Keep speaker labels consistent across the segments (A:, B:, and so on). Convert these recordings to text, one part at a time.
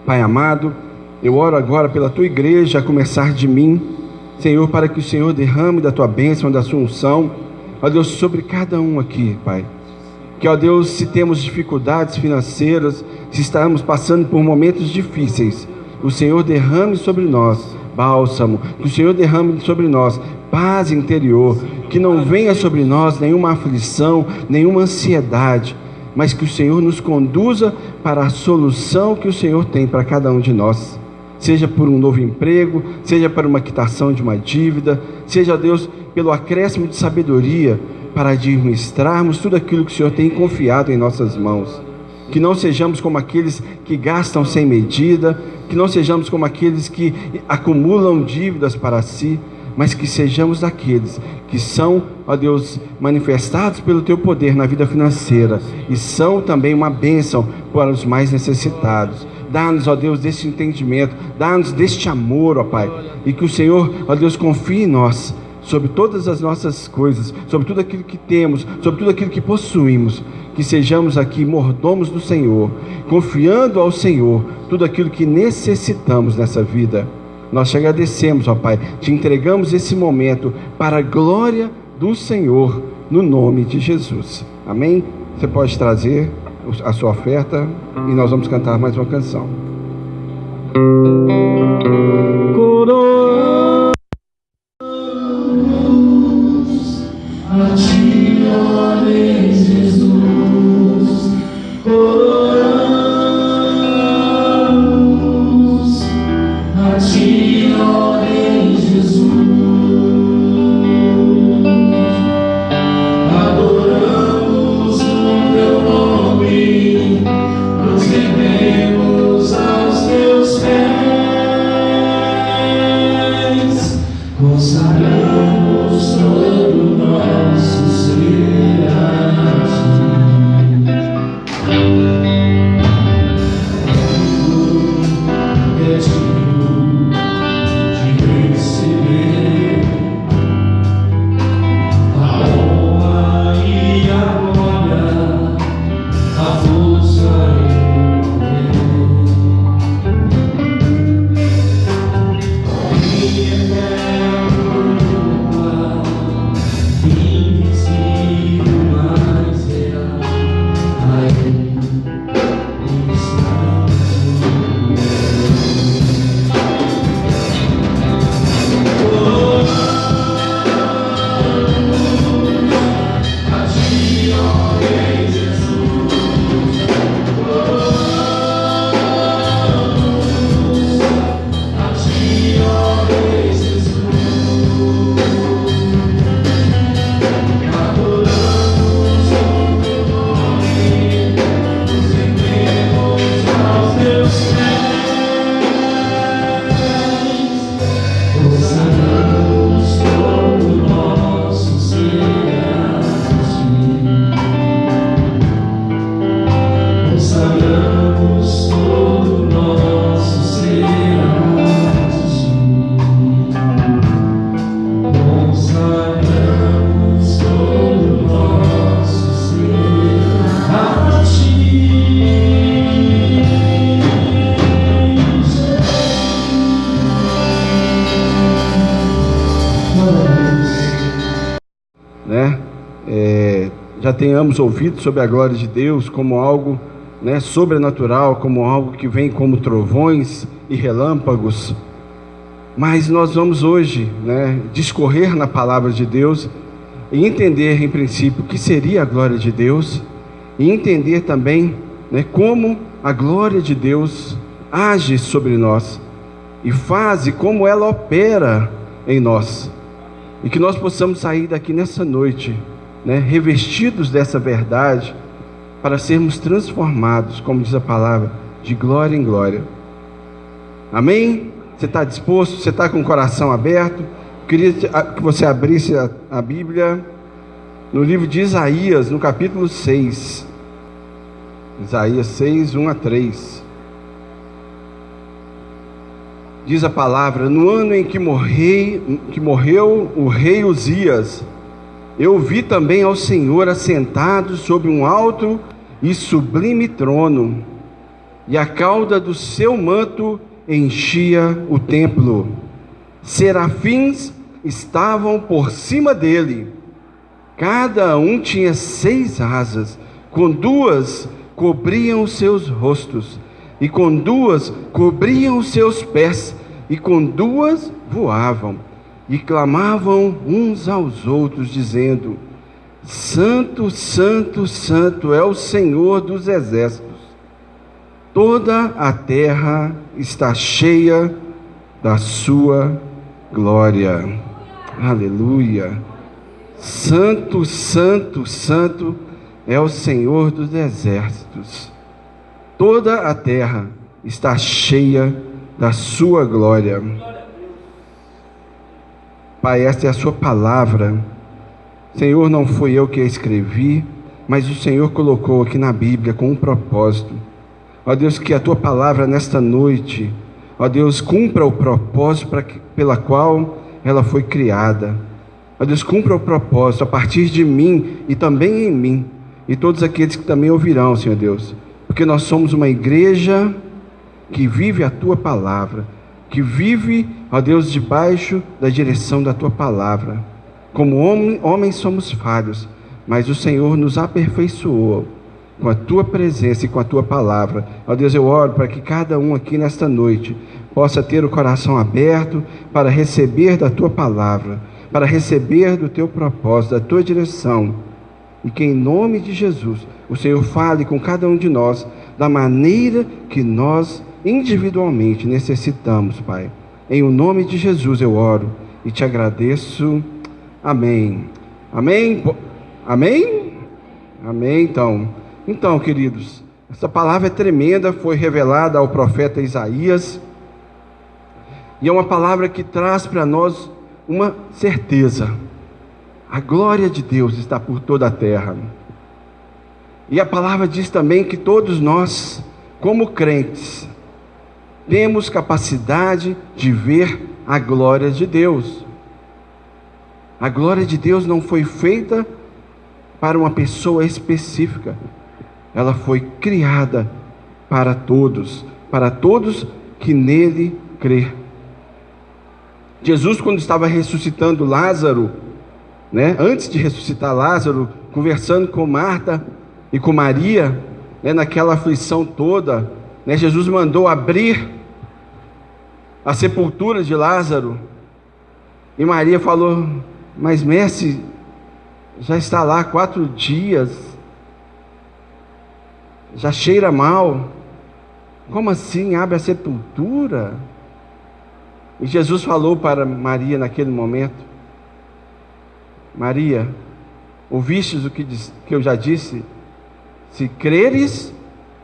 A: Pai amado, eu oro agora pela tua igreja, a começar de mim, Senhor, para que o Senhor derrame da tua bênção, da sua unção, ó Deus, sobre cada um aqui, Pai. Que, ó Deus, se temos dificuldades financeiras, se estamos passando por momentos difíceis, o Senhor derrame sobre nós bálsamo, que o Senhor derrame sobre nós paz interior, que não venha sobre nós nenhuma aflição, nenhuma ansiedade, mas que o Senhor nos conduza para a solução que o Senhor tem para cada um de nós, seja por um novo emprego, seja para uma quitação de uma dívida, seja, Deus, pelo acréscimo de sabedoria, para administrarmos tudo aquilo que o Senhor tem confiado em nossas mãos. Que não sejamos como aqueles que gastam sem medida, que não sejamos como aqueles que acumulam dívidas para si, mas que sejamos aqueles que são, ó Deus, manifestados pelo Teu poder na vida financeira e são também uma bênção para os mais necessitados. Dá-nos, ó Deus, desse entendimento, dá-nos deste amor, ó Pai, e que o Senhor, ó Deus, confie em nós, sobre todas as nossas coisas, sobre tudo aquilo que temos, sobre tudo aquilo que possuímos, que sejamos aqui mordomos do Senhor, confiando ao Senhor tudo aquilo que necessitamos nessa vida. Nós te agradecemos, ó Pai, te entregamos esse momento para a glória do Senhor, no nome de Jesus. Amém? Você pode trazer a sua oferta e nós vamos cantar mais uma canção.
B: A ti, ó Rei Jesus, oramos. A ti, ó Rei Jesus, adoramos o teu nome, nos rendemos aos teus pés, consagramos todo o nosso ser a ti. É digno de receber a honra e a glória, a força e o poder. Invisível, mas real, a Ele estamos a ti, ó Rei Jesus, a ti, ó Rei Jesus, adoramos o teu nome, nos rendemos aos teus pés, consagramos todo o nosso ser a ti, consagramos todo o nosso ser a ti, consagramos todo o nosso ser a ti.
A: Né? Já tenhamos ouvido sobre a glória de Deus como algo, né, sobrenatural, como algo que vem como trovões e relâmpagos, mas nós vamos hoje, né, discorrer na palavra de Deus e entender em princípio o que seria a glória de Deus e entender também, né, como a glória de Deus age sobre nós e faz e como ela opera em nós, e que nós possamos sair daqui nessa noite, né, revestidos dessa verdade, para sermos transformados, como diz a palavra, de glória em glória. Amém? Você está disposto? Você está com o coração aberto? Queria que você abrisse a Bíblia no livro de Isaías, no capítulo 6. Isaías 6, 1 a 3. Diz a palavra: no ano em que morreu o rei Uzias, eu vi também ao Senhor assentado sobre um alto e sublime trono, e a cauda do seu manto enchia o templo. Serafins estavam por cima dele. Cada um tinha 6 asas, com 2 cobriam os seus rostos, e com 2 cobriam os seus pés, e com 2 voavam, e clamavam uns aos outros, dizendo: Santo, Santo, Santo é o Senhor dos exércitos. Toda a terra está cheia da sua glória. Aleluia. Santo, Santo, Santo é o Senhor dos exércitos. Toda a terra está cheia da sua glória. Pai, esta é a sua palavra. Senhor, não fui eu que a escrevi, mas o Senhor colocou aqui na Bíblia com um propósito. Ó Deus, que a tua palavra nesta noite, ó Deus, cumpra o propósito pela qual ela foi criada. Ó Deus, cumpra o propósito a partir de mim e também em mim, e todos aqueles que também ouvirão, Senhor Deus, porque nós somos uma igreja que vive a tua palavra, que vive, ó Deus, debaixo da direção da tua palavra. Como homens somos falhos, mas o Senhor nos aperfeiçoou com a tua presença e com a tua palavra. Ó Deus, eu oro para que cada um aqui nesta noite possa ter o coração aberto para receber da tua palavra, para receber do teu propósito, da tua direção, e que em nome de Jesus o Senhor fale com cada um de nós da maneira que nós individualmente necessitamos, Pai. Em o nome de Jesus eu oro e te agradeço. Amém. Amém? Amém? Amém, então, queridos, essa palavra é tremenda, foi revelada ao profeta Isaías, e é uma palavra que traz para nós uma certeza: a glória de Deus está por toda a terra. E a palavra diz também que todos nós, como crentes, temos capacidade de ver a glória de Deus. A glória de Deus não foi feita para uma pessoa específica. Ela foi criada para todos que nele crê. Jesus, quando estava ressuscitando Lázaro, antes de ressuscitar Lázaro, conversando com Marta e com Maria, naquela aflição toda, Jesus mandou abrir a sepultura de Lázaro, e Maria falou: mas mestre, já está lá 4 dias, já cheira mal, como assim abre a sepultura? E Jesus falou para Maria naquele momento: Maria, ouvistes o que eu já disse? Se creres,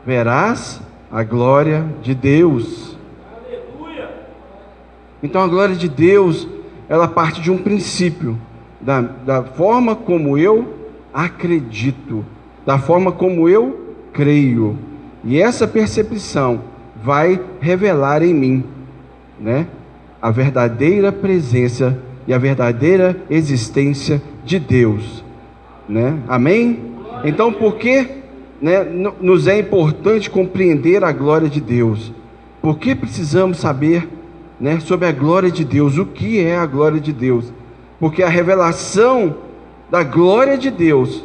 A: verás a glória de Deus. Aleluia! Então a glória de Deus, ela parte de um princípio, da forma como eu acredito, da forma como eu creio, e essa percepção vai revelar em mim, a verdadeira presença e a verdadeira existência de Deus, amém? Então, por que nos é importante compreender a glória de Deus? Por que precisamos saber sobre a glória de Deus? O que é a glória de Deus? Porque a revelação da glória de Deus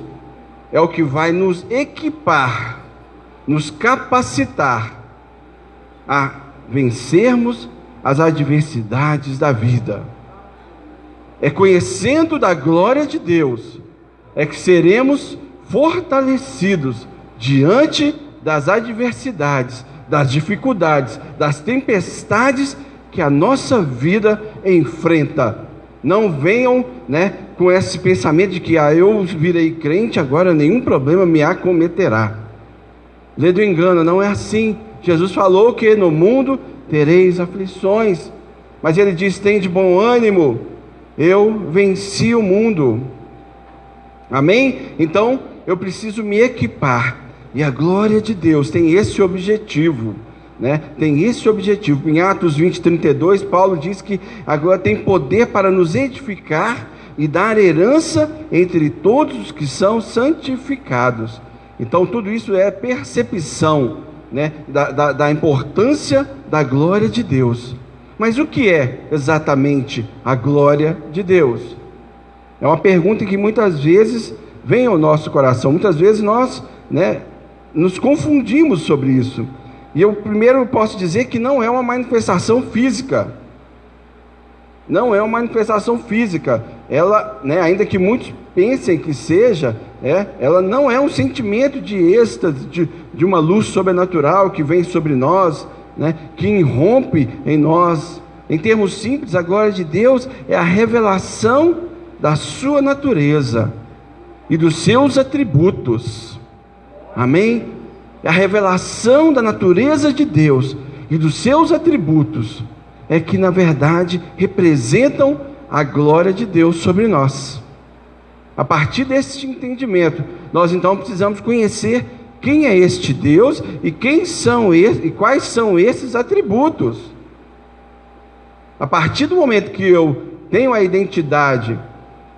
A: é o que vai nos equipar, nos capacitar a vencermos as adversidades da vida. É conhecendo da glória de Deus é que seremos fortalecidos diante das adversidades, das dificuldades, das tempestades que a nossa vida enfrenta. Não venham com esse pensamento de que eu virei crente, agora nenhum problema me acometerá. Lê do engano, não é assim. Jesus falou que no mundo tereis aflições, mas ele diz: tem de bom ânimo, eu venci o mundo. Amém? Então eu preciso me equipar, e a glória de Deus tem esse objetivo, tem esse objetivo. Em Atos 20:32, Paulo diz que agora tem poder para nos edificar e dar herança entre todos os que são santificados. Então tudo isso é percepção, né, da importância da glória de Deus. Mas o que é exatamente a glória de Deus? É uma pergunta que muitas vezes vem ao nosso coração. Muitas vezes nós, né, nos confundimos sobre isso. E eu primeiro posso dizer que não é uma manifestação física. Não é uma manifestação física. Ela, né, ainda que muitos pensem que seja, ela não é um sentimento de êxtase, de uma luz sobrenatural que vem sobre nós, né, que irrompe em nós. Em termos simples, a glória de Deus é a revelação da sua natureza e dos seus atributos. Amém? A revelação da natureza de Deus e dos seus atributos é que na verdade representam a glória de Deus sobre nós. A partir desse entendimento, nós então precisamos conhecer quem é este Deus e quais são esses atributos. A partir do momento que eu tenho a identidade,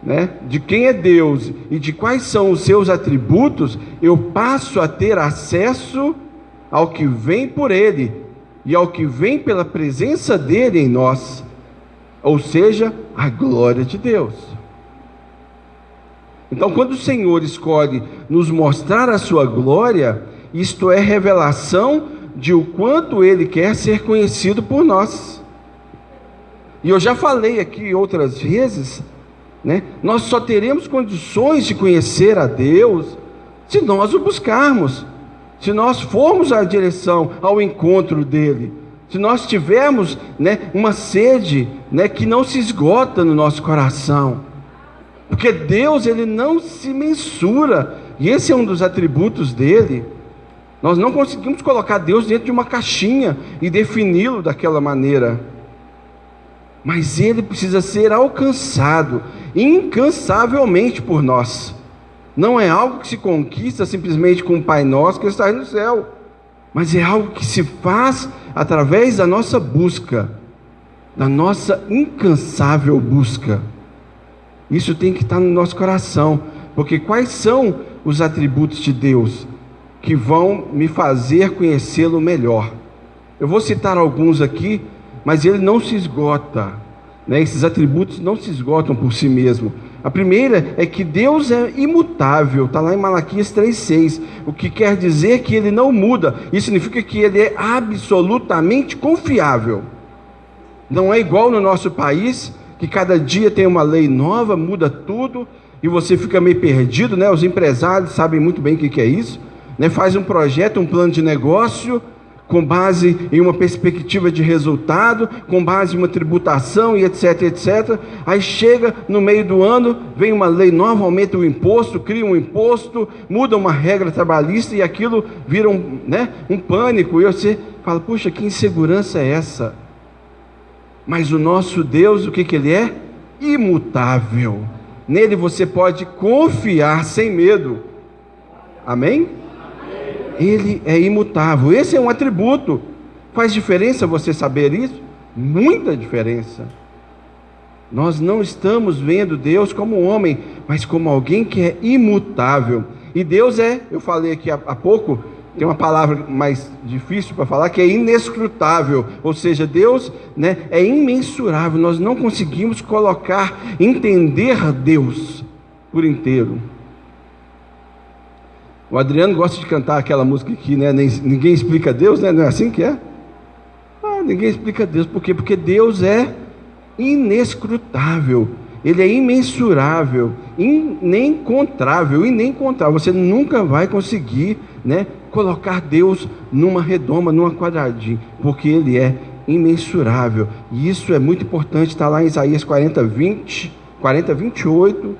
A: né, de quem é Deus e de quais são os seus atributos, eu passo a ter acesso ao que vem por Ele e ao que vem pela presença dEle em nós, ou seja, a glória de Deus. Então, quando o Senhor escolhe nos mostrar a sua glória, isto é revelação de o quanto Ele quer ser conhecido por nós. E eu já falei aqui outras vezes, né? Nós só teremos condições de conhecer a Deus se nós o buscarmos, se nós formos à direção, ao encontro dEle, se nós tivermos, né, uma sede, né, que não se esgota no nosso coração, porque Deus, Ele não se mensura, e esse é um dos atributos dEle. Nós não conseguimos colocar Deus dentro de uma caixinha e defini-lo daquela maneira, mas Ele precisa ser alcançado incansavelmente por nós. Não é algo que se conquista simplesmente com o Pai Nosso que está no céu, mas é algo que se faz através da nossa busca, da nossa incansável busca. Isso tem que estar no nosso coração, porque quais são os atributos de Deus que vão me fazer conhecê-lo melhor? Eu vou citar alguns aqui, mas ele não se esgota, né? Esses atributos não se esgotam por si mesmo. A primeira é que Deus é imutável, está lá em Malaquias 3,6, o que quer dizer que Ele não muda. Isso significa que Ele é absolutamente confiável. Não é igual no nosso país, que cada dia tem uma lei nova, muda tudo, e você fica meio perdido, né? Os empresários sabem muito bem o que é isso, né? Faz um projeto, um plano de negócio, com base em uma perspectiva de resultado, com base em uma tributação e etc, etc. Aí chega no meio do ano, vem uma lei nova, aumenta o imposto, cria um imposto, muda uma regra trabalhista e aquilo vira um pânico. E você fala, puxa, que insegurança é essa? Mas o nosso Deus, o que Ele é? Imutável. Nele você pode confiar sem medo. Amém? Ele é imutável. Esse é um atributo. Faz diferença você saber isso? Muita diferença. Nós não estamos vendo Deus como um homem, mas como alguém que é imutável. E Deus eu falei aqui há pouco, tem uma palavra mais difícil para falar, que é inescrutável. Ou seja, Deus, né, é imensurável. Nós não conseguimos entender Deus por inteiro. O Adriano gosta de cantar aquela música aqui, né? Ninguém explica Deus, né? Não é assim que é? Ninguém explica Deus. Por quê? Porque Deus é inescrutável. Ele é imensurável, inencontrável. Você nunca vai conseguir, né, colocar Deus numa redoma, numa quadradinha, porque Ele é imensurável. E isso é muito importante. Está lá em Isaías 40, 28,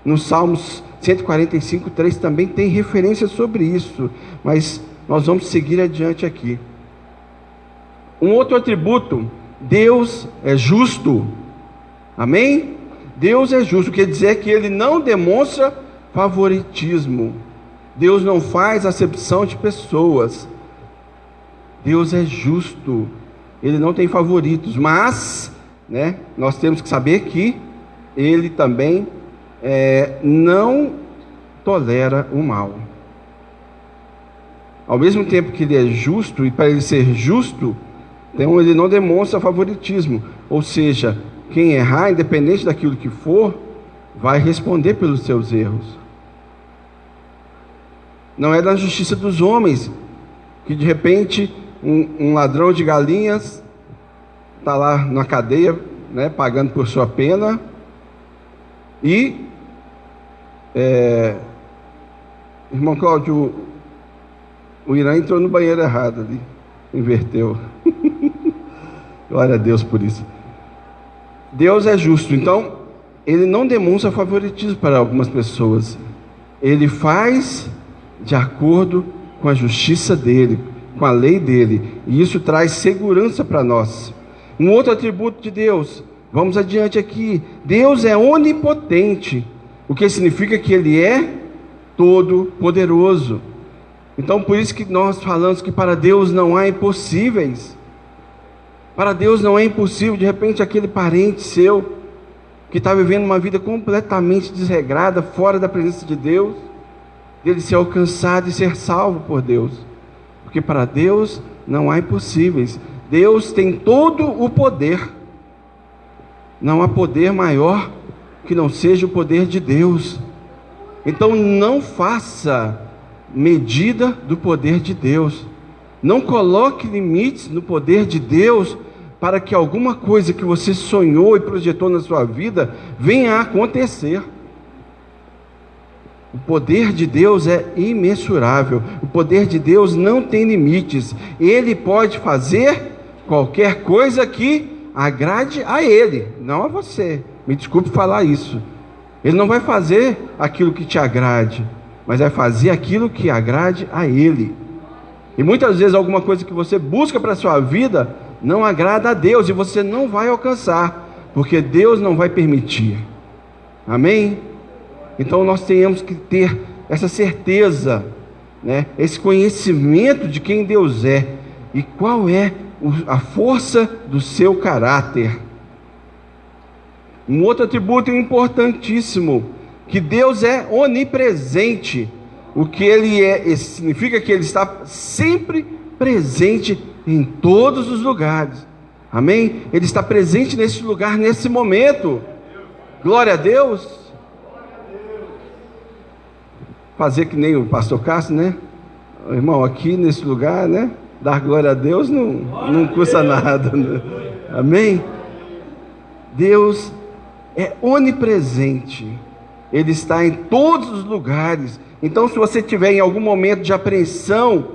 A: nos Salmos 145, 3 também tem referência sobre isso, mas nós vamos seguir adiante aqui. Um outro atributo, Deus é justo. Amém? Deus é justo, quer dizer que Ele não demonstra favoritismo. Deus não faz acepção de pessoas. Deus é justo, Ele não tem favoritos, mas, né, nós temos que saber que Ele também não tolera o mal. ao mesmo tempo que ele é justo, e para ele ser justo, então ele não demonstra favoritismo. Ou seja, quem errar, independente daquilo que for, vai responder pelos seus erros. Não é da justiça dos homens, que de repente um ladrão de galinhas está lá na cadeia, né, pagando por sua pena, e irmão Cláudio, o Irã entrou no banheiro errado ali, inverteu. Glória a Deus por isso. Deus é justo, então ele não demonstra favoritismo para algumas pessoas. Ele faz de acordo com a justiça dele, com a lei dele, e isso traz segurança para nós. Um outro atributo de Deus, vamos adiante aqui: Deus é onipotente, o que significa que ele é todo poderoso. Então por isso que nós falamos que para Deus não há impossíveis. Para Deus não é impossível, de repente, aquele parente seu que está vivendo uma vida completamente desregrada, fora da presença de Deus, dele ser alcançado e ser salvo por Deus. Porque para Deus não há impossíveis. Deus tem todo o poder. Não há poder maior que não seja o poder de Deus. Então não faça medida do poder de Deus. Não coloque limites no poder de Deus para que alguma coisa que você sonhou e projetou na sua vida venha a acontecer. O poder de Deus é imensurável. O poder de Deus não tem limites. Ele pode fazer qualquer coisa que agrade a Ele, não a você. Me desculpe falar isso. Ele não vai fazer aquilo que te agrade, mas vai fazer aquilo que agrade a Ele. E muitas vezes alguma coisa que você busca para a sua vida não agrada a Deus, e você não vai alcançar, porque Deus não vai permitir. Amém? Então nós temos que ter essa certeza, né? Esse conhecimento de quem Deus é, e qual é a força do seu caráter. Um outro atributo importantíssimo, que Deus é onipresente. O que ele é, significa que ele está sempre presente em todos os lugares. Amém? Ele está presente nesse lugar, nesse momento. Glória a Deus. Fazer que nem o pastor Cássio, né? Irmão, aqui nesse lugar, né? Dar glória a Deus não custa nada, né? Amém? Deus é onipresente. Ele está em todos os lugares. Então, se você tiver em algum momento de apreensão,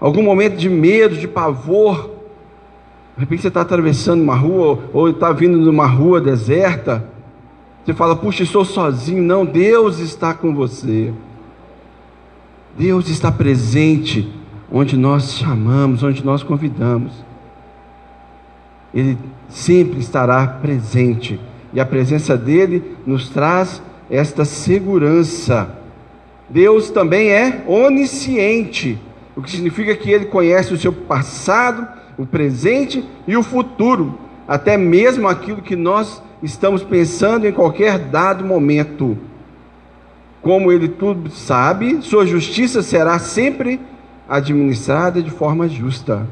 A: algum momento de medo, de pavor, de repente você está atravessando uma rua, ou está vindo numa rua deserta, você fala: puxa, estou sozinho. Não, Deus está com você. Deus está presente onde nós chamamos, onde nós convidamos. Ele sempre estará presente, e a presença dele nos traz esta segurança. Deus também é onisciente, o que significa que ele conhece o seu passado, o presente e o futuro, até mesmo aquilo que nós estamos pensando em qualquer dado momento. Como ele tudo sabe, sua justiça será sempre administrada de forma justa.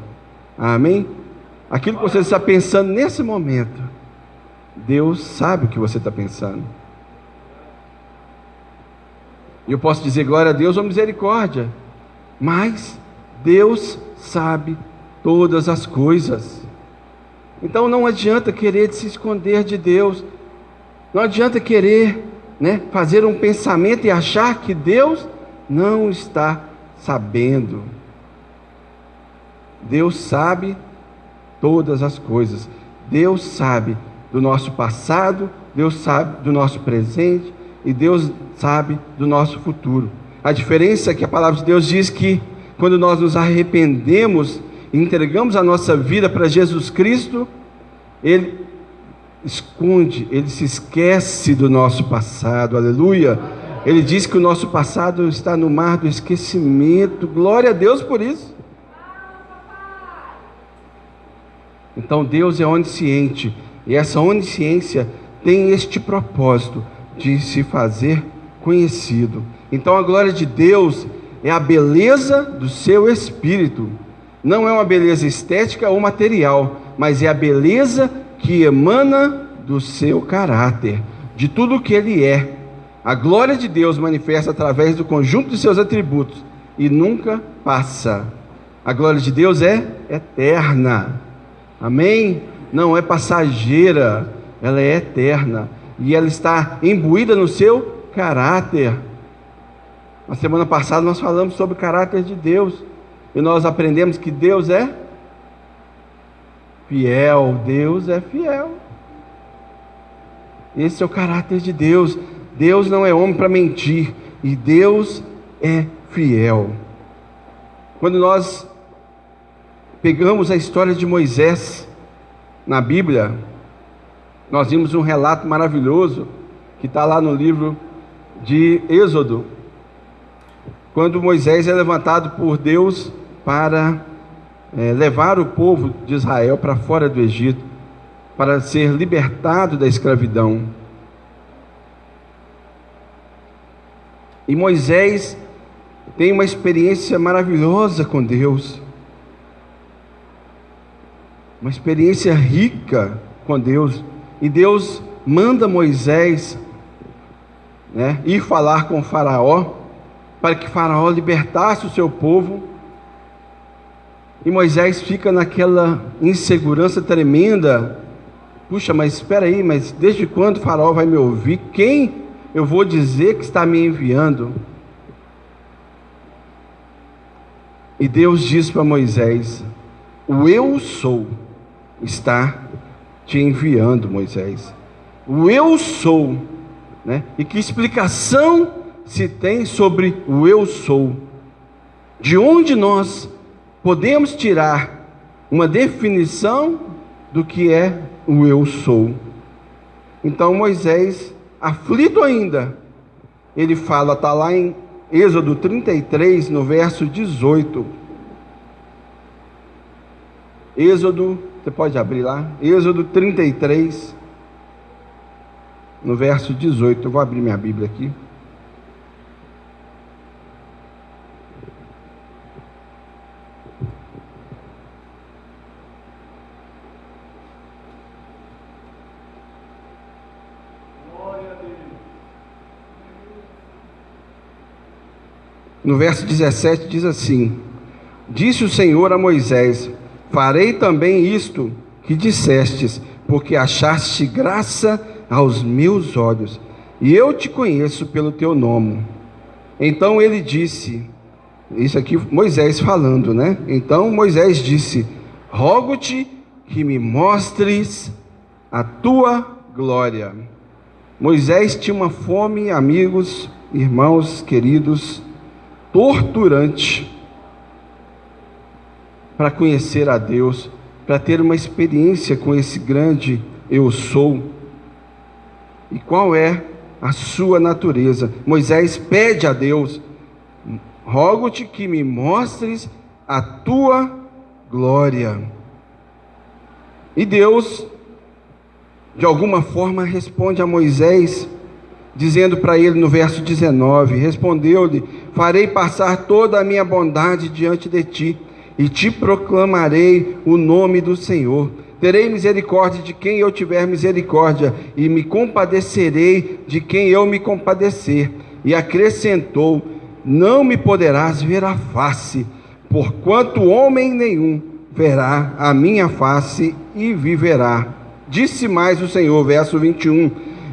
A: Amém? Aquilo que você está pensando nesse momento, Deus sabe o que você está pensando. E eu posso dizer glória a Deus ou misericórdia, mas Deus sabe todas as coisas. Então não adianta querer se esconder de Deus, não adianta querer, né, fazer um pensamento e achar que Deus não está sabendo. Deus sabe todas as coisas. Deus sabe do nosso passado, Deus sabe do nosso presente, e Deus sabe do nosso futuro. A diferença é que a palavra de Deus diz que quando nós nos arrependemos e entregamos a nossa vida para Jesus Cristo, Ele esconde, Ele se esquece do nosso passado. Aleluia! Ele diz que o nosso passado está no mar do esquecimento. Glória a Deus por isso. Então Deus é onisciente, e essa onisciência tem este propósito de se fazer conhecido. Então a glória de Deus é a beleza do seu espírito. Não é uma beleza estética ou material, mas é a beleza que emana do seu caráter, de tudo o que ele é. A glória de Deus manifesta através do conjunto de seus atributos e nunca passa. A glória de Deus é eterna. Amém? Não é passageira, ela é eterna. E ela está imbuída no seu caráter. Na semana passada nós falamos sobre o caráter de Deus. E nós aprendemos que Deus é fiel. Deus é fiel. Esse é o caráter de Deus. Deus não é homem para mentir. E Deus é fiel. Quando nós pegamos a história de Moisés na Bíblia, nós vimos um relato maravilhoso que está lá no livro de Êxodo, quando Moisés é levantado por Deus para levar o povo de Israel para fora do Egito, para ser libertado da escravidão. E Moisés tem uma experiência maravilhosa com Deus, uma experiência rica com Deus. E Deus manda Moisés ir falar com Faraó, para que Faraó libertasse o seu povo. E Moisés fica naquela insegurança tremenda. Puxa, mas espera aí, mas desde quando Faraó vai me ouvir? Quem eu vou dizer que está me enviando? E Deus diz para Moisés: o eu sou está te enviando, Moisés. O eu sou, E que explicação se tem sobre o eu sou? De onde nós podemos tirar uma definição do que é o eu sou? Então Moisés, aflito ainda, ele fala, está lá em Êxodo 33, no verso 18. Êxodo, você pode abrir lá? Êxodo 33, no verso 18. Eu vou abrir minha Bíblia aqui. No verso 17 diz assim: disse o Senhor a Moisés: farei também isto que dissestes, porque achaste graça aos meus olhos, e eu te conheço pelo teu nome. Então ele disse, isso aqui Moisés falando, Então Moisés disse: rogo-te que me mostres a tua glória. Moisés tinha uma fome, amigos, irmãos queridos, torturante, para conhecer a Deus, para ter uma experiência com esse grande eu sou. E qual é a sua natureza? Moisés pede a Deus: rogo-te que me mostres a tua glória. E Deus, de alguma forma, responde a Moisés, dizendo para ele no verso 19: respondeu-lhe: farei passar toda a minha bondade diante de ti, e te proclamarei o nome do Senhor. Terei misericórdia de quem eu tiver misericórdia, e me compadecerei de quem eu me compadecer. E acrescentou: não me poderás ver a face, porquanto homem nenhum verá a minha face e viverá. Disse mais o Senhor, verso 21: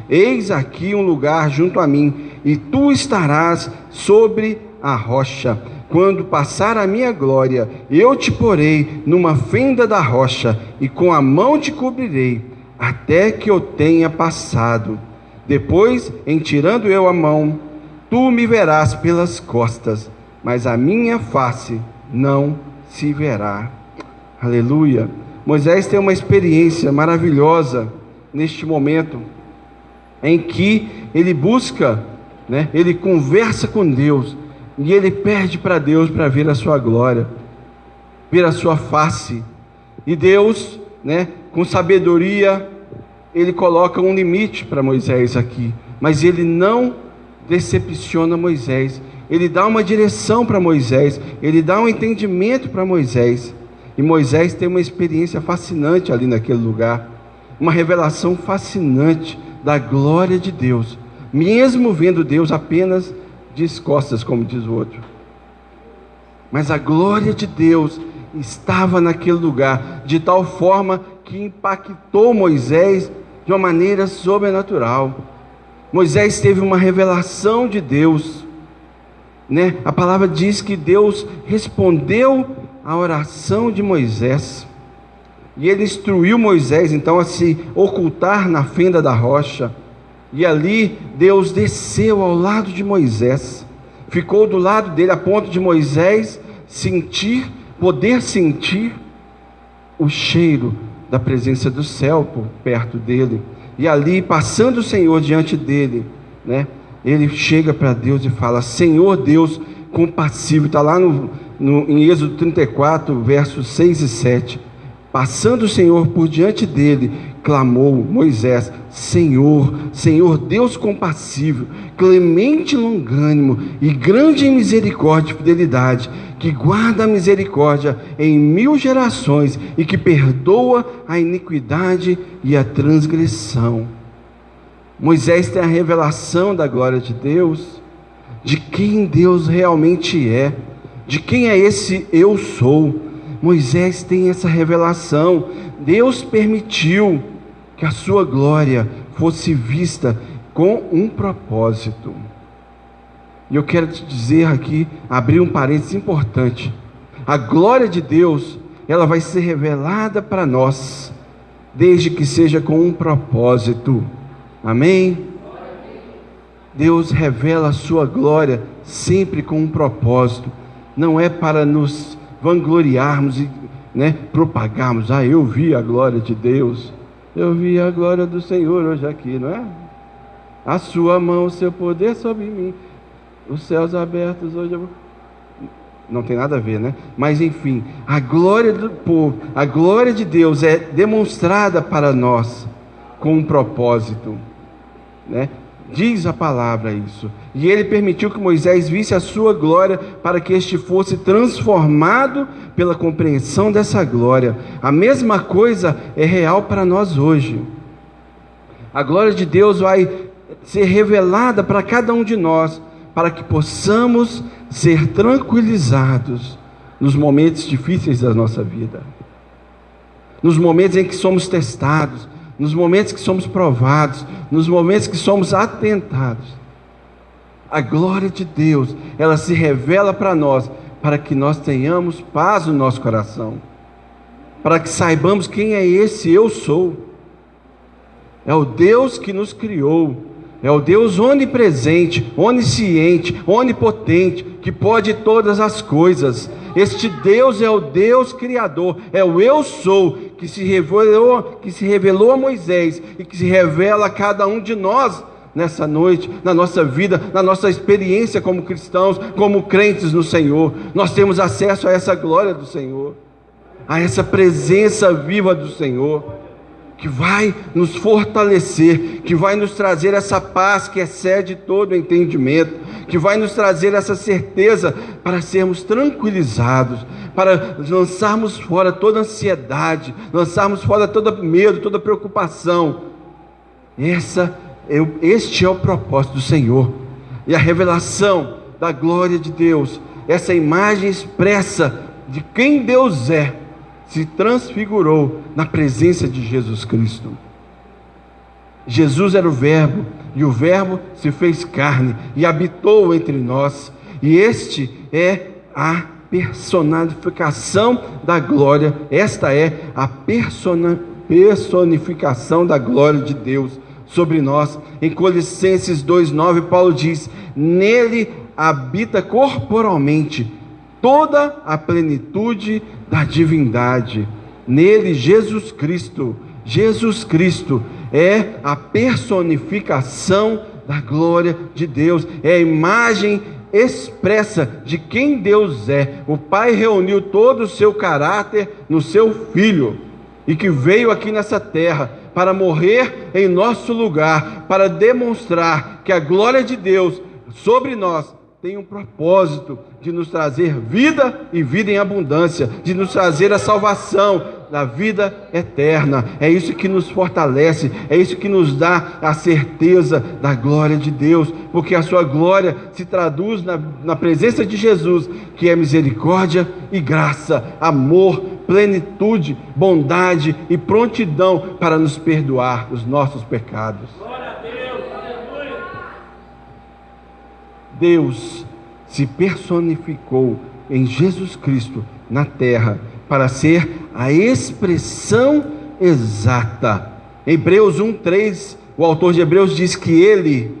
A: eis aqui um lugar junto a mim, e tu estarás sobre a rocha. Quando passar a minha glória, eu te porei numa fenda da rocha, e com a mão te cobrirei, até que eu tenha passado. Depois, em tirando eu a mão, tu me verás pelas costas, mas a minha face não se verá. Aleluia. Moisés tem uma experiência maravilhosa neste momento, em que ele busca, ele conversa com Deus, e ele pede para Deus para ver a sua glória, ver a sua face. E Deus, com sabedoria, ele coloca um limite para Moisés aqui, mas ele não decepciona Moisés. ele dá uma direção para Moisés, ele dá um entendimento para Moisés. E Moisés tem uma experiência fascinante ali naquele lugar, uma revelação fascinante da glória de Deus, mesmo vendo Deus apenas de costas, como diz o outro. Mas a glória de Deus estava naquele lugar, de tal forma que impactou Moisés de uma maneira sobrenatural. Moisés teve uma revelação de Deus, né? A palavra diz que Deus respondeu à oração de Moisés, e ele instruiu Moisés então a se ocultar na fenda da rocha, e ali Deus desceu ao lado de Moisés, ficou do lado dele a ponto de Moisés poder sentir o cheiro da presença do céu por perto dele. E ali, passando o Senhor diante dele, né, ele chega para Deus e fala: Senhor Deus compassivo. Está lá em Êxodo 34, versos 6 e 7. Passando o Senhor por diante dele, clamou Moisés: Senhor, Senhor Deus compassivo, clemente e longânimo, e grande em misericórdia e fidelidade, que guarda a misericórdia em 1000 gerações, e que perdoa a iniquidade e a transgressão. Moisés tem a revelação da glória de Deus, de quem Deus realmente é, de quem é esse eu sou. Moisés tem essa revelação. Deus permitiu que a sua glória fosse vista com um propósito. E eu quero te dizer aqui, abrir um parênteses importante: a glória de Deus, ela vai ser revelada para nós, desde que seja com um propósito. Amém? Deus revela a sua glória sempre com um propósito. Não é para nos vangloriarmos e, né, propagarmos: eu vi a glória de Deus, eu vi a glória do Senhor hoje aqui, não é? A sua mão, o seu poder sobre mim, os céus abertos hoje. Não tem nada a ver, né? Mas enfim, a glória do povo, a glória de Deus é demonstrada para nós com um propósito, né? Diz a palavra isso. E ele permitiu que Moisés visse a sua glória, para que este fosse transformado pela compreensão dessa glória. A mesma coisa é real para nós hoje. A glória de Deus vai ser revelada para cada um de nós, para que possamos ser tranquilizados nos momentos difíceis da nossa vida, nos momentos em que somos testados, nos momentos que somos provados, nos momentos que somos atentados. A glória de Deus, ela se revela para nós, para que nós tenhamos paz no nosso coração, para que saibamos quem é esse eu sou. É o Deus que nos criou, é o Deus onipresente, onisciente, onipotente, que pode todas as coisas. Este Deus é o Deus Criador, é o eu sou, que se revelou a Moisés e que se revela a cada um de nós nessa noite, na nossa vida, na nossa experiência como cristãos, como crentes no Senhor. Nós temos acesso a essa glória do Senhor, a essa presença viva do Senhor, que vai nos fortalecer, que vai nos trazer essa paz que excede todo o entendimento, que vai nos trazer essa certeza para sermos tranquilizados, para lançarmos fora toda ansiedade, lançarmos fora todo medo, toda preocupação. Este é o propósito do Senhor, e a revelação da glória de Deus, essa imagem expressa de quem Deus é, se transfigurou na presença de Jesus Cristo. Jesus era o Verbo, e o Verbo se fez carne e habitou entre nós, e este é a personificação da glória. Esta é a personificação da glória de Deus sobre nós. Em Colossenses 2:9, Paulo diz: nele habita corporalmente toda a plenitude da divindade. Nele, Jesus Cristo é a personificação da glória de Deus, é a imagem expressa de quem Deus é. O Pai reuniu todo o seu caráter no seu Filho, e que veio aqui nessa terra para morrer em nosso lugar, para demonstrar que a glória de Deus sobre nós tem um propósito de nos trazer vida e vida em abundância, de nos trazer a salvação da vida eterna. É isso que nos fortalece, é isso que nos dá a certeza da glória de Deus, porque a sua glória se traduz na presença de Jesus, que é misericórdia e graça, amor, plenitude, bondade e prontidão para nos perdoar os nossos pecados. Deus se personificou em Jesus Cristo na terra para ser a expressão exata. Hebreus 1:3, o autor de Hebreus diz que Ele,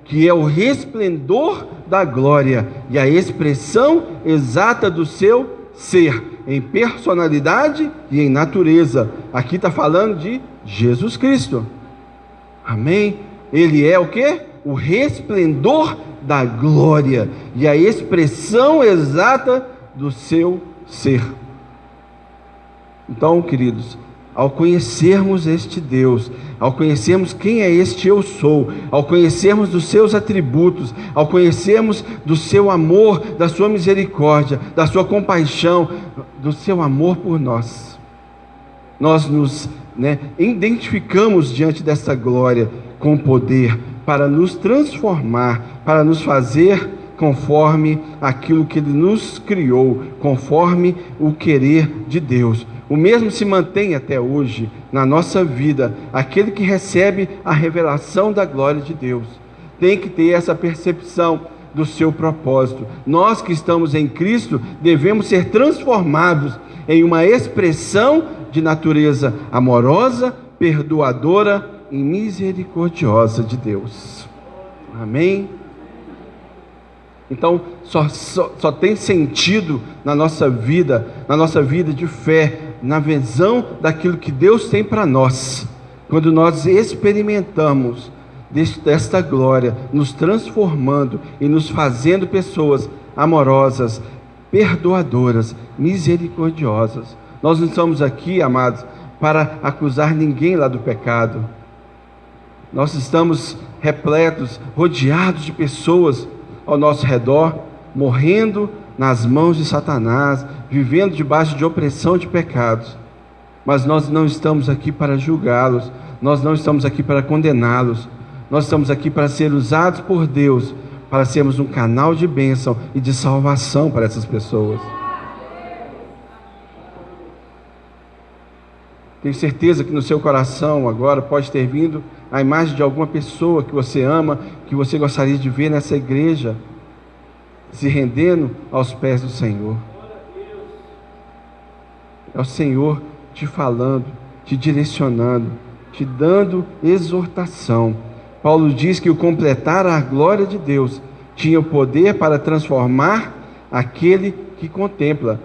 A: que é o resplendor da glória e a expressão exata do seu ser, em personalidade e em natureza. Aqui está falando de Jesus Cristo. Amém? Ele é o quê? O resplendor da glória e a expressão exata do seu ser. Então, queridos, ao conhecermos este Deus, ao conhecermos quem é este eu sou, ao conhecermos dos seus atributos, ao conhecermos do seu amor, da sua misericórdia, da sua compaixão, do seu amor por nós, nós nos identificamos diante dessa glória com poder para nos transformar, para nos fazer conforme aquilo que Ele nos criou, conforme o querer de Deus. O mesmo se mantém até hoje na nossa vida. Aquele que recebe a revelação da glória de Deus tem que ter essa percepção do seu propósito. Nós que estamos em Cristo devemos ser transformados em uma expressão de natureza amorosa, perdoadora e misericordiosa de Deus. Amém? Então, só tem sentido na nossa vida de fé, na visão daquilo que Deus tem para nós, quando nós experimentamos desta glória, nos transformando e nos fazendo pessoas amorosas, perdoadoras, misericordiosas. Nós não estamos aqui, amados, para acusar ninguém lá do pecado. Nós estamos repletos, rodeados de pessoas ao nosso redor, morrendo nas mãos de Satanás, vivendo debaixo de opressão de pecados. Mas nós não estamos aqui para julgá-los, nós não estamos aqui para condená-los, nós estamos aqui para ser usados por Deus, para sermos um canal de bênção e de salvação para essas pessoas. Tenho certeza que no seu coração agora pode ter vindo a imagem de alguma pessoa que você ama, que você gostaria de ver nessa igreja, se rendendo aos pés do Senhor. É o Senhor te falando, te direcionando, te dando exortação. Paulo diz que o completar a glória de Deus tinha o poder para transformar aquele que contempla,